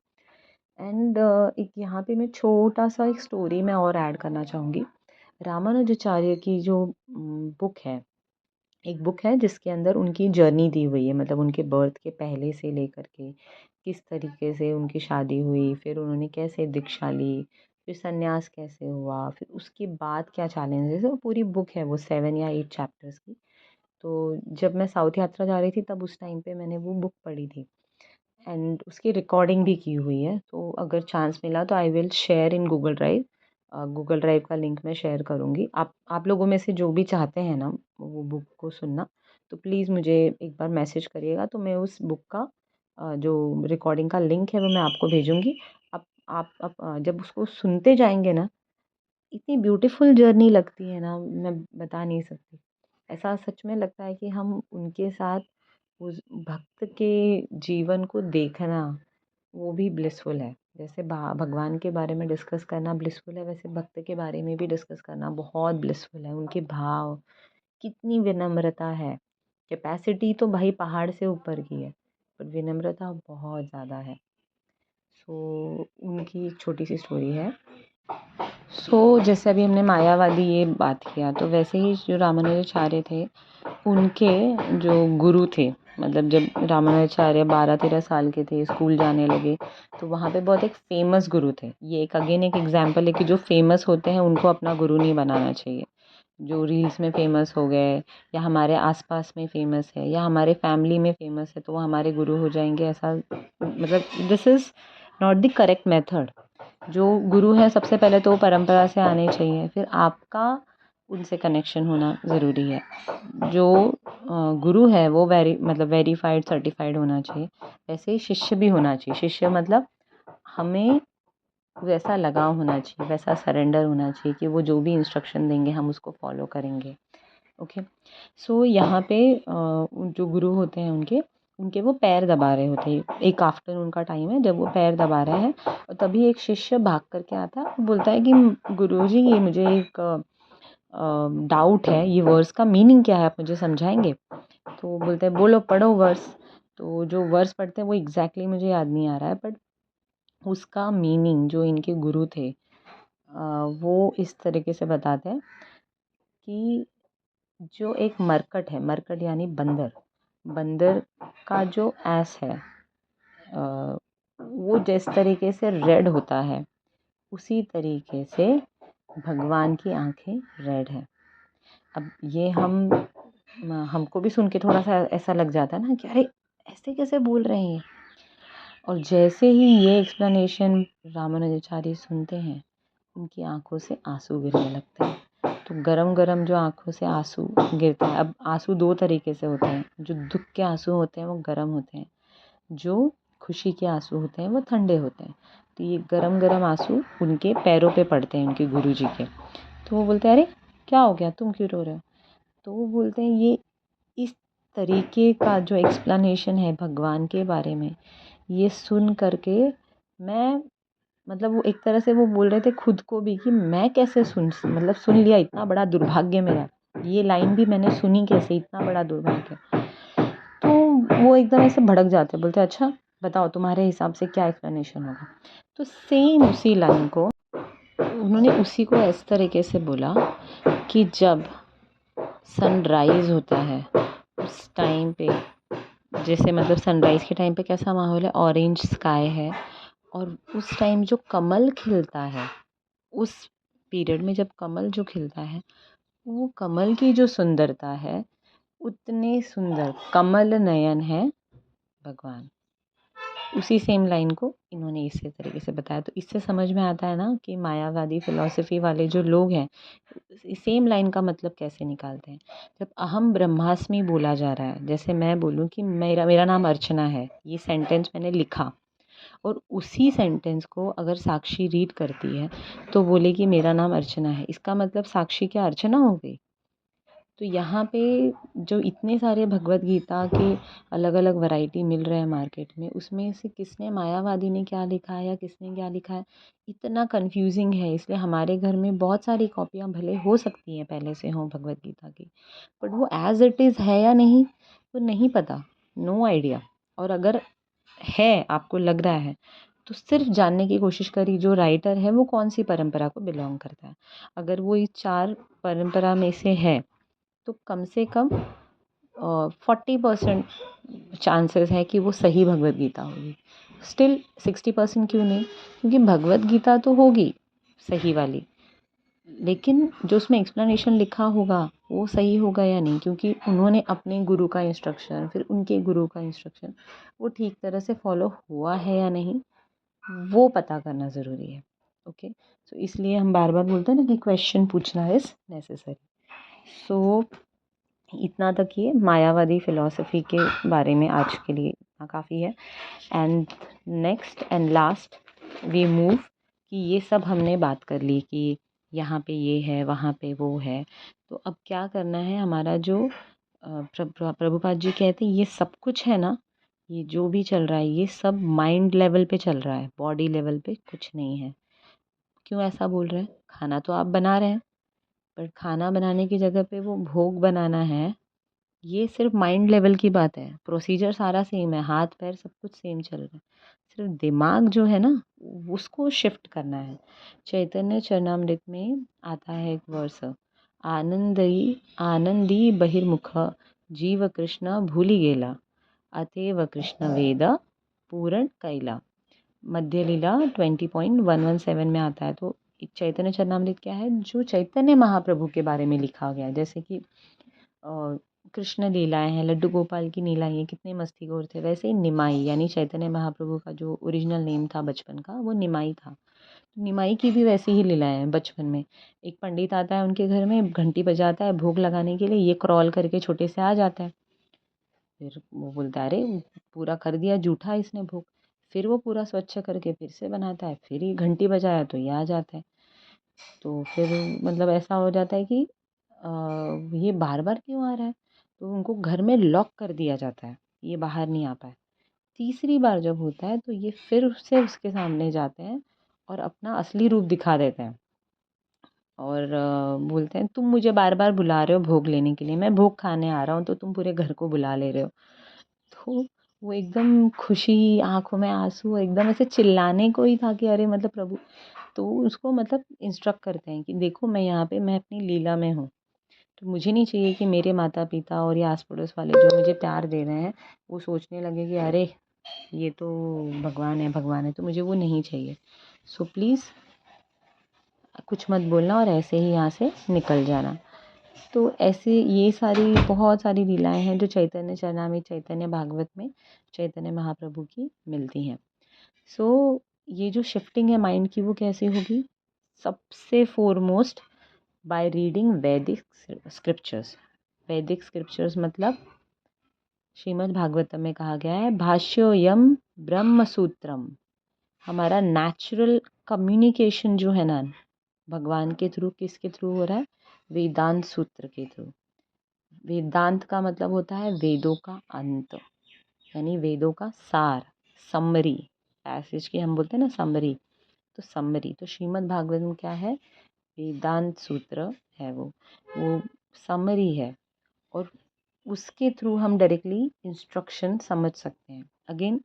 एंड एक यहाँ पे मैं छोटा सा एक स्टोरी मैं और ऐड करना चाहूँगी। रामानुजाचार्य की जो बुक है, एक बुक है जिसके अंदर उनकी जर्नी दी हुई है, मतलब उनके बर्थ के पहले से लेकर के किस तरीके से उनकी शादी हुई, फिर उन्होंने कैसे दीक्षा ली, फिर संन्यास कैसे हुआ, फिर उसके बाद क्या चैलेंजेस है। वो पूरी बुक है, वो 7 या 8 चैप्टर्स की। तो जब मैं साउथ यात्रा जा रही थी तब उस टाइम पे मैंने वो बुक पढ़ी थी, एंड उसकी रिकॉर्डिंग भी की हुई है। तो अगर चांस मिला तो I will share in Google drive. Google drive का लिंक मैं शेयर करूँगी। आप लोगों में से जो भी चाहते हैं ना वो बुक को सुनना, तो प्लीज़ मुझे एक बार मैसेज करिएगा, तो मैं उस बुक का जो रिकॉर्डिंग का लिंक है वो मैं आपको भेजूँगी। आप जब उसको सुनते जाएँगे ना, इतनी ब्यूटीफुल जर्नी लगती है ना, मैं बता नहीं सकती। ऐसा सच में लगता है कि हम उनके साथ उस भक्त के जीवन को देखना, वो भी ब्लिसफुल है। जैसे भगवान के बारे में डिस्कस करना ब्लिसफुल है, वैसे भक्त के बारे में भी डिस्कस करना बहुत ब्लिसफुल है। उनके भाव, कितनी विनम्रता है। कैपेसिटी तो भाई पहाड़ से ऊपर की है, पर विनम्रता बहुत ज़्यादा है। सो उनकी एक छोटी सी स्टोरी है। जैसे अभी हमने मायावादी ये बात किया, तो वैसे ही जो रामानुजाचार्य थे, उनके जो गुरु थे, मतलब जब रामानुजाचार्य 12-13 साल के थे, स्कूल जाने लगे, तो वहाँ पे बहुत एक फेमस गुरु थे। ये एक अगेन एक एग्जांपल है कि जो फेमस होते हैं उनको अपना गुरु नहीं बनाना चाहिए। जो रील्स में फेमस हो गए, या हमारे आसपास में फेमस है, या हमारे फैमिली में फेमस है, तो वो हमारे गुरु हो जाएंगे, ऐसा मतलब this is not the correct method. जो गुरु है सबसे पहले तो वो परंपरा से आने चाहिए, फिर आपका उनसे कनेक्शन होना ज़रूरी है। जो गुरु है वो वेरीफाइड सर्टिफाइड होना चाहिए। वैसे ही शिष्य भी होना चाहिए। शिष्य मतलब हमें वैसा लगाव होना चाहिए, वैसा सरेंडर होना चाहिए कि वो जो भी इंस्ट्रक्शन देंगे हम उसको फॉलो करेंगे। ओके, यहाँ पे जो गुरु होते हैं उनके उनके वो पैर दबा रहे होते हैं। एक आफ्टरनून का टाइम है जब वो पैर दबा रहे हैं, और तभी एक शिष्य भाग करके आता है, बोलता है कि गुरुजी, ये मुझे एक डाउट है, ये वर्स का मीनिंग क्या है, आप मुझे समझाएंगे? तो वो बोलते हैं, बोलो, पढ़ो वर्स। तो जो वर्स पढ़ते हैं वो एग्जैक्टली मुझे याद नहीं आ रहा है, बट उसका मीनिंग जो इनके गुरु थे वो इस तरीके से बताते हैं कि जो एक मरकट है, मरकट यानी बंदर, बंदर का जो ऐस है वो जिस तरीके से रेड होता है, उसी तरीके से भगवान की आंखें रेड हैं। अब ये हमको भी सुन के थोड़ा सा ऐसा लग जाता है ना कि अरे ऐसे कैसे बोल रहे हैं ये। और जैसे ही ये एक्सप्लेनेशन रामानुजाचार्य सुनते हैं, उनकी आंखों से आंसू गिरने लगते हैं। तो गरम गरम जो आंखों से आंसू गिरते हैं, अब आंसू दो तरीके से होते हैं। जो दुख के आंसू होते हैं वो गर्म होते हैं, जो खुशी के आंसू होते हैं वो ठंडे होते हैं। तो ये गरम गरम आंसू उनके पैरों पे पड़ते हैं, उनके गुरुजी के। तो वो बोलते हैं, अरे क्या हो गया, तुम क्यों रो रहे हो? तो वो बोलते हैं, ये इस तरीके का जो एक्सप्लेनेशन है भगवान के बारे में, ये सुन करके मैं, मतलब वो एक तरह से वो बोल रहे थे खुद को भी कि मैं कैसे सुन लिया, इतना बड़ा दुर्भाग्य मेरा, ये लाइन भी मैंने सुनी कैसे, इतना बड़ा दुर्भाग्य। तो वो एकदम ऐसे भड़क जाते, बोलते अच्छा बताओ तुम्हारे हिसाब से क्या एक्सप्लेनेशन होगा। तो सेम उसी लाइन को उन्होंने उसी को इस तरीके से बोला कि जब सनराइज़ होता है उस टाइम पे, जैसे मतलब सनराइज़ के टाइम पे कैसा माहौल है, ऑरेंज स्काई है, और उस टाइम जो कमल खिलता है, उस पीरियड में जब कमल जो खिलता है, वो कमल की जो सुंदरता है, उतने सुंदर कमल नयन है भगवान। उसी सेम लाइन को इन्होंने इसी तरीके से बताया। तो इससे समझ में आता है ना कि मायावादी फिलॉसफी वाले जो लोग हैं सेम लाइन का मतलब कैसे निकालते हैं। जब अहम ब्रह्मास्मि बोला जा रहा है, जैसे मैं बोलूँ कि मेरा मेरा नाम अर्चना है, ये सेंटेंस मैंने लिखा, और उसी सेंटेंस को अगर साक्षी रीड करती है तो बोले कि मेरा नाम अर्चना है, इसका मतलब साक्षी क्या अर्चना हो गई? तो यहाँ पे जो इतने सारे भगवत गीता के अलग अलग वैरायटी मिल रहे हैं मार्केट में, उसमें से किसने, मायावादी ने क्या लिखा है या किसने क्या लिखा है, इतना कंफ्यूजिंग है। इसलिए हमारे घर में बहुत सारी कॉपियाँ भले हो सकती हैं पहले से हों भगवत गीता की, बट वो एज इट इज़ है या नहीं वो नहीं पता, नो आइडिया। और अगर है, आपको लग रहा है, तो सिर्फ जानने की कोशिश करिए जो राइटर है वो कौन सी परंपरा को बिलोंग करता है। अगर वो इस 4 परंपरा में से है तो कम से कम 40% चांसेस है कि वो सही भगवत गीता होगी। स्टिल 60% क्यों नहीं? क्योंकि भगवत गीता तो होगी सही वाली, लेकिन जो उसमें एक्सप्लेनेशन लिखा होगा वो सही होगा या नहीं, क्योंकि उन्होंने अपने गुरु का इंस्ट्रक्शन, फिर उनके गुरु का इंस्ट्रक्शन, वो ठीक तरह से फॉलो हुआ है या नहीं, वो पता करना ज़रूरी है। ओके, सो इसलिए हम बार बार बोलते हैं ना कि क्वेश्चन पूछना इज़ नेसेसरी। सो इतना तक ये मायावादी फ़िलॉसफ़ी के बारे में आज के लिए इतना काफ़ी है। And next and last we move, कि ये सब हमने बात कर ली कि यहाँ पे ये है, वहाँ पे वो है, तो अब क्या करना है। हमारा जो प्रभुपाद जी कहते हैं ये सब कुछ है ना, ये जो भी चल रहा है ये सब माइंड लेवल पे चल रहा है, बॉडी लेवल पे कुछ नहीं है। क्यों ऐसा बोल रहे हैं? खाना तो आप बना रहे हैं, पर खाना बनाने की जगह पे वो भोग बनाना है, ये सिर्फ माइंड लेवल की बात है। प्रोसीजर सारा सेम है, हाथ पैर सब कुछ सेम चल रहा है, सिर्फ दिमाग जो है ना उसको शिफ्ट करना है। चैतन्य चरणामृत में आता है एक वर्स, आनंदी आनंदी बहिर्मुख जीव कृष्ण भूली गेला, अतएव कृष्ण वेद पूर्ण कैला। मध्य लीला 20.117 में आता है। तो एक चैतन्य चरणामृत क्या है, जो चैतन्य महाप्रभु के बारे में लिखा गया है। जैसे कि कृष्ण लीलाएँ हैं, लड्डू गोपाल की लीलाएँ हैं, कितने मस्तीखोर थे, वैसे ही निमाई यानी चैतन्य महाप्रभु का जो ओरिजिनल नेम था बचपन का वो निमाई था। तो निमाई की भी वैसी ही लीलाएँ हैं बचपन में। एक पंडित आता है उनके घर में, घंटी बजाता है भोग लगाने के लिए, ये क्रॉल करके छोटे से आ जाता है। फिर वो बोलता है, अरे पूरा कर दिया जूठा इसने भोग। फिर वो पूरा स्वच्छ करके फिर से बनाता है, फिर ये घंटी बजाया तो ये आ जाता है। तो फिर मतलब ऐसा हो जाता है कि अ, ये बार-बार क्यों आ रहा है? तो उनको घर में लॉक कर दिया जाता है, ये बाहर नहीं आ पाए। तीसरी बार जब होता है तो ये फिर से उसके सामने जाते हैं और अपना असली रूप दिखा देते हैं, और बोलते हैं, तुम मुझे बार-बार बुला रहे हो भोग लेने के लिए, मैं भोग खाने आ रहा हूँ तो तुम पूरे घर को बुला ले रहे हो। तो वो एकदम खुशी, आँखों में आँसू, एकदम ऐसे चिल्लाने को ही था कि अरे मतलब प्रभु, तो उसको मतलब इंस्ट्रक्ट करते हैं कि देखो मैं यहाँ पे मैं अपनी लीला में हूँ। तो मुझे नहीं चाहिए कि मेरे माता-पिता और या आस-पड़ोस वाले जो मुझे प्यार दे रहे हैं, वो सोचने लगे कि अरे! ये तो भगवान है, तो मुझे वो नहीं चाहिए। सो प्लीज़ कुछ मत बोलना और ऐसे ही यहाँ से निकल जाना। तो ऐसे ये सारी बहुत सारी लीलाएँ हैं जो चैतन्य चरणामृत, चैतन्य भागवत में चैतन्य महाप्रभु की मिलती हैं। सो ये जो शिफ्टिंग है माइंड की वो कैसे होगी? सबसे फोरमोस्ट बाय रीडिंग वैदिक स्क्रिप्चर्स। वैदिक स्क्रिप्चर्स मतलब श्रीमद् भागवतम में कहा गया है भाष्योयम ब्रह्म सूत्रम। हमारा नेचुरल कम्युनिकेशन जो है ना भगवान के थ्रू, किसके थ्रू हो रहा है? वेदांत सूत्र के थ्रू। वेदांत का मतलब होता है वेदों का अंत, यानी वेदों का सार, समरी। पैसेज की हम बोलते हैं ना समरी, तो समरी। तो श्रीमद् भागवतम क्या है? वेदांत सूत्र है वो समरी है, और उसके थ्रू हम डायरेक्टली इंस्ट्रक्शन समझ सकते हैं। अगेन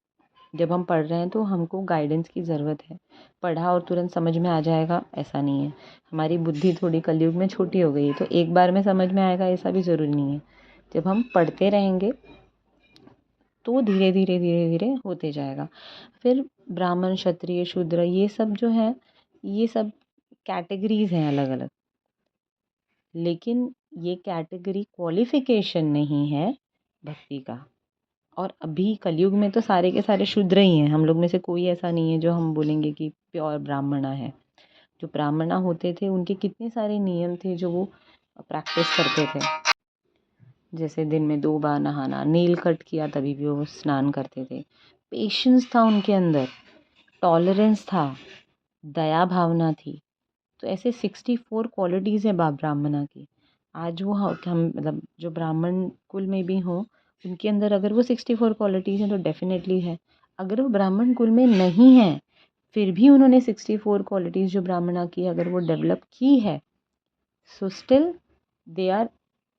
जब हम पढ़ रहे हैं तो हमको गाइडेंस की ज़रूरत है। पढ़ा और तुरंत समझ में आ जाएगा ऐसा नहीं है। हमारी बुद्धि थोड़ी कलयुग में छोटी हो गई है, तो एक बार में समझ में आएगा ऐसा भी ज़रूरी नहीं है। जब हम पढ़ते रहेंगे तो धीरे धीरे धीरे धीरे होते जाएगा। फिर ब्राह्मण, क्षत्रिय, शूद्र, ये सब जो है, ये सब कैटेगरीज हैं अलग अलग, लेकिन ये कैटेगरी क्वालिफिकेशन नहीं है भक्ति का। और अभी कलयुग में तो सारे के सारे शूद्र ही हैं। हम लोग में से कोई ऐसा नहीं है जो हम बोलेंगे कि प्योर ब्राह्मणा है। जो ब्राह्मणा होते थे उनके कितने सारे नियम थे जो वो प्रैक्टिस करते थे। जैसे दिन में 2 बार नहाना, नील कट किया तभी भी वो स्नान करते थे। पेशेंस था उनके अंदर, टॉलरेंस था, दया भावना थी। तो ऐसे 64 क्वालिटीज़ हैं ब्राह्मणा की। आज वो हम मतलब जो ब्राह्मण कुल में भी हों, उनके अंदर अगर वो 64 क्वालिटीज़ हैं तो डेफिनेटली है। अगर वो ब्राह्मण कुल में नहीं है, फिर भी उन्होंने 64 क्वालिटीज़ जो ब्राह्मणा की अगर वो डेवलप की है, so still they are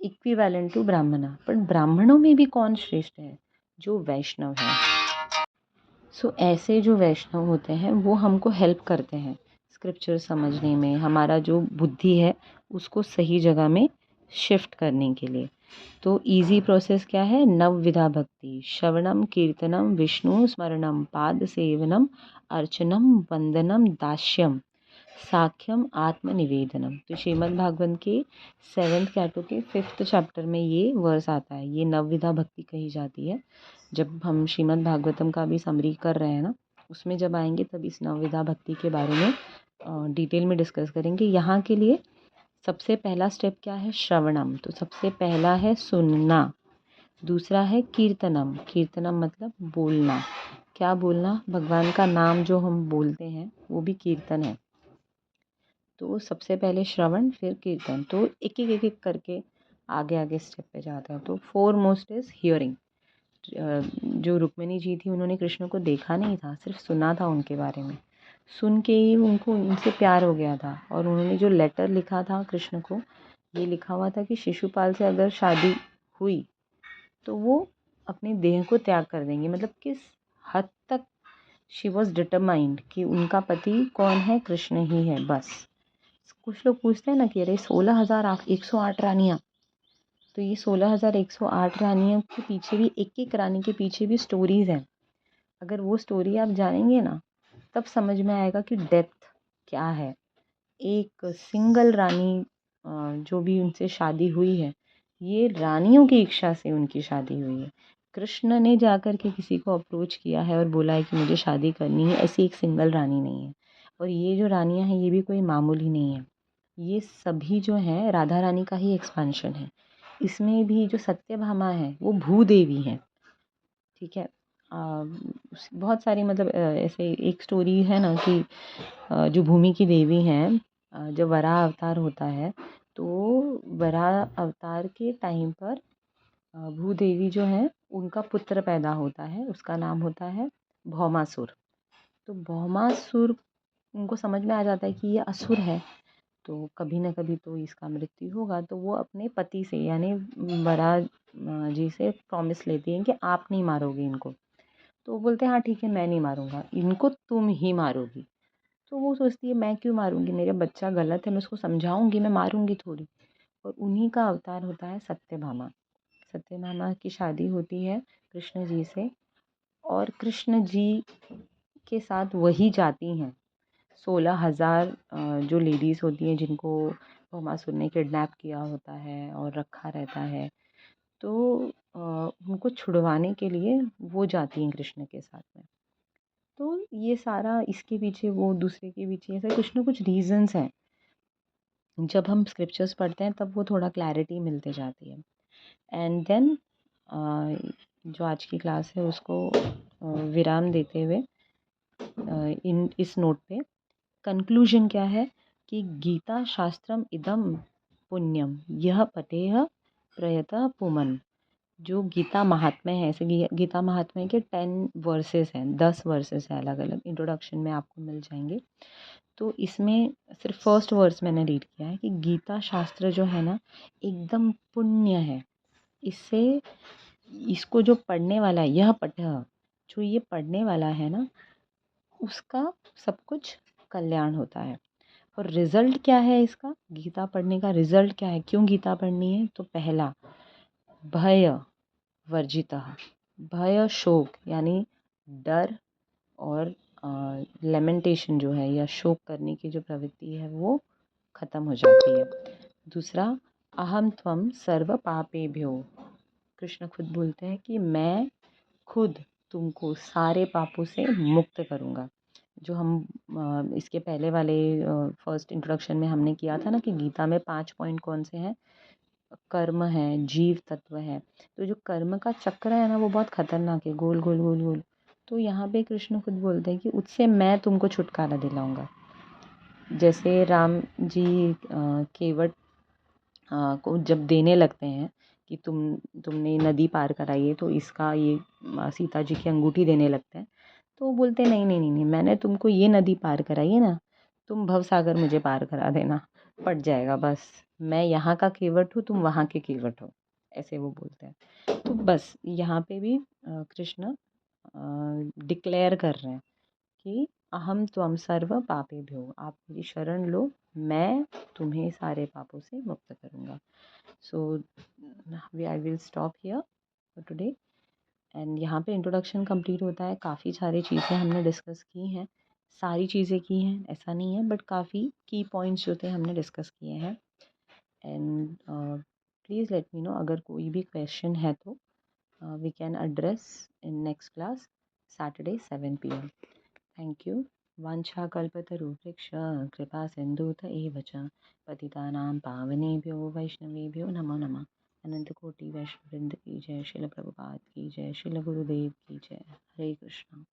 equivalent to Brahmana. पर ब्राह्मणों में भी कौन श्रेष्ठ है? जो वैष्णव है। सो ऐसे जो वैष्णव होते हैं वो हमको हेल्प करते हैं स्क्रिप्चर समझने में, हमारा जो बुद्धि है उसको सही जगह में शिफ्ट करने के लिए। तो इजी प्रोसेस क्या है? नवविधा भक्ति, श्रवणम, कीर्तनम, विष्णु स्मरणम, पाद सेवनम, अर्चनम, वंदनम, दास्यम, साख्यम, आत्मनिवेदनम। तो श्रीमद् भागवत के 7th कैंटो के 5th चैप्टर में ये वर्स आता है। ये नवविधा भक्ति कही जाती है। जब हम श्रीमद् भागवतम का भी समरी कर रहे हैं ना, उसमें जब आएंगे तब इस नवविधा भक्ति के बारे में डिटेल में डिस्कस करेंगे। यहाँ के लिए सबसे पहला स्टेप क्या है? श्रवणम। तो सबसे पहला है सुनना। दूसरा है कीर्तनम। कीर्तनम मतलब बोलना। क्या बोलना? भगवान का नाम जो हम बोलते हैं वो भी कीर्तन है। तो सबसे पहले श्रवण, फिर कीर्तन। तो एक एक एक एक करके आगे आगे स्टेप पे जाते हैं। तो फोरमोस्ट इज हियरिंग। जो रुक्मिणी जी थी उन्होंने कृष्ण को देखा नहीं था, सिर्फ सुना था उनके बारे में। सुन के ही उनको उनसे प्यार हो गया था। और उन्होंने जो लेटर लिखा था कृष्ण को, ये लिखा हुआ था कि शिशुपाल से अगर शादी हुई तो वो अपने देह को त्याग कर देंगे। मतलब किस हद तक शी वॉज डिटरमाइंड कि उनका पति कौन है? कृष्ण ही है बस। कुछ लोग पूछते हैं ना कि अरे 16,108 रानियाँ, तो ये 16,108 रानियों के पीछे भी, एक एक रानी के पीछे भी स्टोरीज हैं। अगर वो स्टोरी आप जानेंगे ना, तब समझ में आएगा कि डेप्थ क्या है। एक सिंगल रानी जो भी उनसे शादी हुई है, ये रानियों की इच्छा से उनकी शादी हुई है। कृष्ण ने जाकर के किसी को अप्रोच किया है और बोला है कि मुझे शादी करनी है, ऐसी एक सिंगल रानी नहीं है। और ये जो रानियां हैं ये भी कोई मामूली नहीं है। ये सभी जो हैं राधा रानी का ही एक्सपेंशन है। इसमें भी जो सत्यभामा है वो भूदेवी है। ठीक है। बहुत सारी मतलब ऐसे एक स्टोरी है ना कि जो भूमि की देवी हैं, जब वराह अवतार होता है तो वराह अवतार के टाइम पर भूदेवी जो है उनका पुत्र पैदा होता है, उसका नाम होता है भौमासुर। तो भौमासुर उनको समझ में आ जाता है कि ये असुर है, तो कभी ना कभी तो इसका मृत्यु होगा। तो वो अपने पति से यानी वराह जी से प्रॉमिस लेती हैं कि आप नहीं मारोगे इनको। तो वो बोलते हैं हाँ ठीक है, मैं नहीं मारूंगा इनको, तुम ही मारोगी। तो वो सोचती है मैं क्यों मारूंगी, मेरा बच्चा गलत है, मैं उसको समझाऊंगी, मैं मारूंगी थोड़ी। और उन्हीं का अवतार होता है सत्यभामा। सत्यभामा की शादी होती है कृष्ण जी से, और कृष्ण जी के साथ वही जाती हैं 16,000 जो लेडीज़ होती हैं जिनको भौमासुर ने किडनैप किया होता है और रखा रहता है। तो उनको छुड़वाने के लिए वो जाती हैं कृष्ण के साथ में। तो ये सारा इसके पीछे वो दूसरे के पीछे ऐसा कुछ ना कुछ रीज़न्स हैं। जब हम स्क्रिप्चर्स पढ़ते हैं तब वो थोड़ा क्लैरिटी मिलते जाती है। एंड देन जो आज की क्लास है उसको विराम देते हुए इन इस नोट पे कंक्लूजन क्या है कि गीता शास्त्रम इदम पुण्यम यह पठेह प्रयतः पुमन। जो गीता महात्म्य है, ऐसे गीता महात्म्य के 10 वर्सेस हैं, 10 वर्सेस हैं अलग अलग, इंट्रोडक्शन में आपको मिल जाएंगे। तो इसमें सिर्फ फर्स्ट वर्स मैंने रीड किया है कि गीता शास्त्र जो है ना एकदम पुण्य है। इससे इसको जो पढ़ने वाला है, यह पठः, जो ये पढ़ने वाला है ना उसका सब कुछ कल्याण होता है। और रिजल्ट क्या है इसका, गीता पढ़ने का रिजल्ट क्या है, क्यों गीता पढ़नी है? तो पहला, भय वर्जितः। भय शोक यानी डर और लेमेंटेशन जो है या शोक करने की जो प्रवृत्ति है वो खत्म हो जाती है। दूसरा, अहम त्वम सर्व पापेभ्यो। कृष्ण खुद बोलते हैं कि मैं खुद तुमको सारे पापों से मुक्त करूँगा। जो हम इसके पहले वाले फर्स्ट इंट्रोडक्शन में हमने किया था ना कि गीता में 5 पॉइंट कौन से हैं, कर्म है, जीव तत्व है। तो जो कर्म का चक्र है ना वो बहुत खतरनाक है, गोल गोल गोल गोल। तो यहाँ पे कृष्ण खुद बोलते हैं कि उससे मैं तुमको छुटकारा दिलाऊंगा। जैसे राम जी केवट को जब देने लगते हैं कि तुमने नदी पार कराई है तो इसका ये सीता जी की अंगूठी देने लगते हैं। तो वो बोलते हैं नहीं नहीं नहीं नहीं, मैंने तुमको ये नदी पार कराई है ना, तुम भवसागर मुझे पार करा देना, पट जाएगा बस। मैं यहाँ का केवट हूँ, तुम वहाँ के केवट हो, ऐसे वो बोलते हैं। तो बस यहाँ पे भी कृष्ण डिक्लेयर कर रहे हैं कि अहम त्वम सर्व पापेभ्यो, आप मेरी शरण लो, मैं तुम्हें सारे पापों से मुक्त करूँगा। So I will stop here for today. And यहाँ पे इंट्रोडक्शन कंप्लीट होता है। काफ़ी सारी चीज़ें हमने डिस्कस की हैं, सारी चीज़ें की हैं ऐसा नहीं है, बट काफ़ी की पॉइंट्स जो थे हमने डिस्कस किए हैं। And please let me know अगर कोई भी क्वेश्चन है तो we can address in next class Saturday 7 PM। Thank you. वाञ्छाकल्पतरुभ्यश्च कृपा सिन्धुत एव च पतितानां पावनेभ्यो वैष्णवेभ्यो नमो नमः। अनंत कोटि वैष्णव वृंद की जय, शिल प्रभुपाद की जय, शिल गुरुदेव की जय। हरे कृष्णा।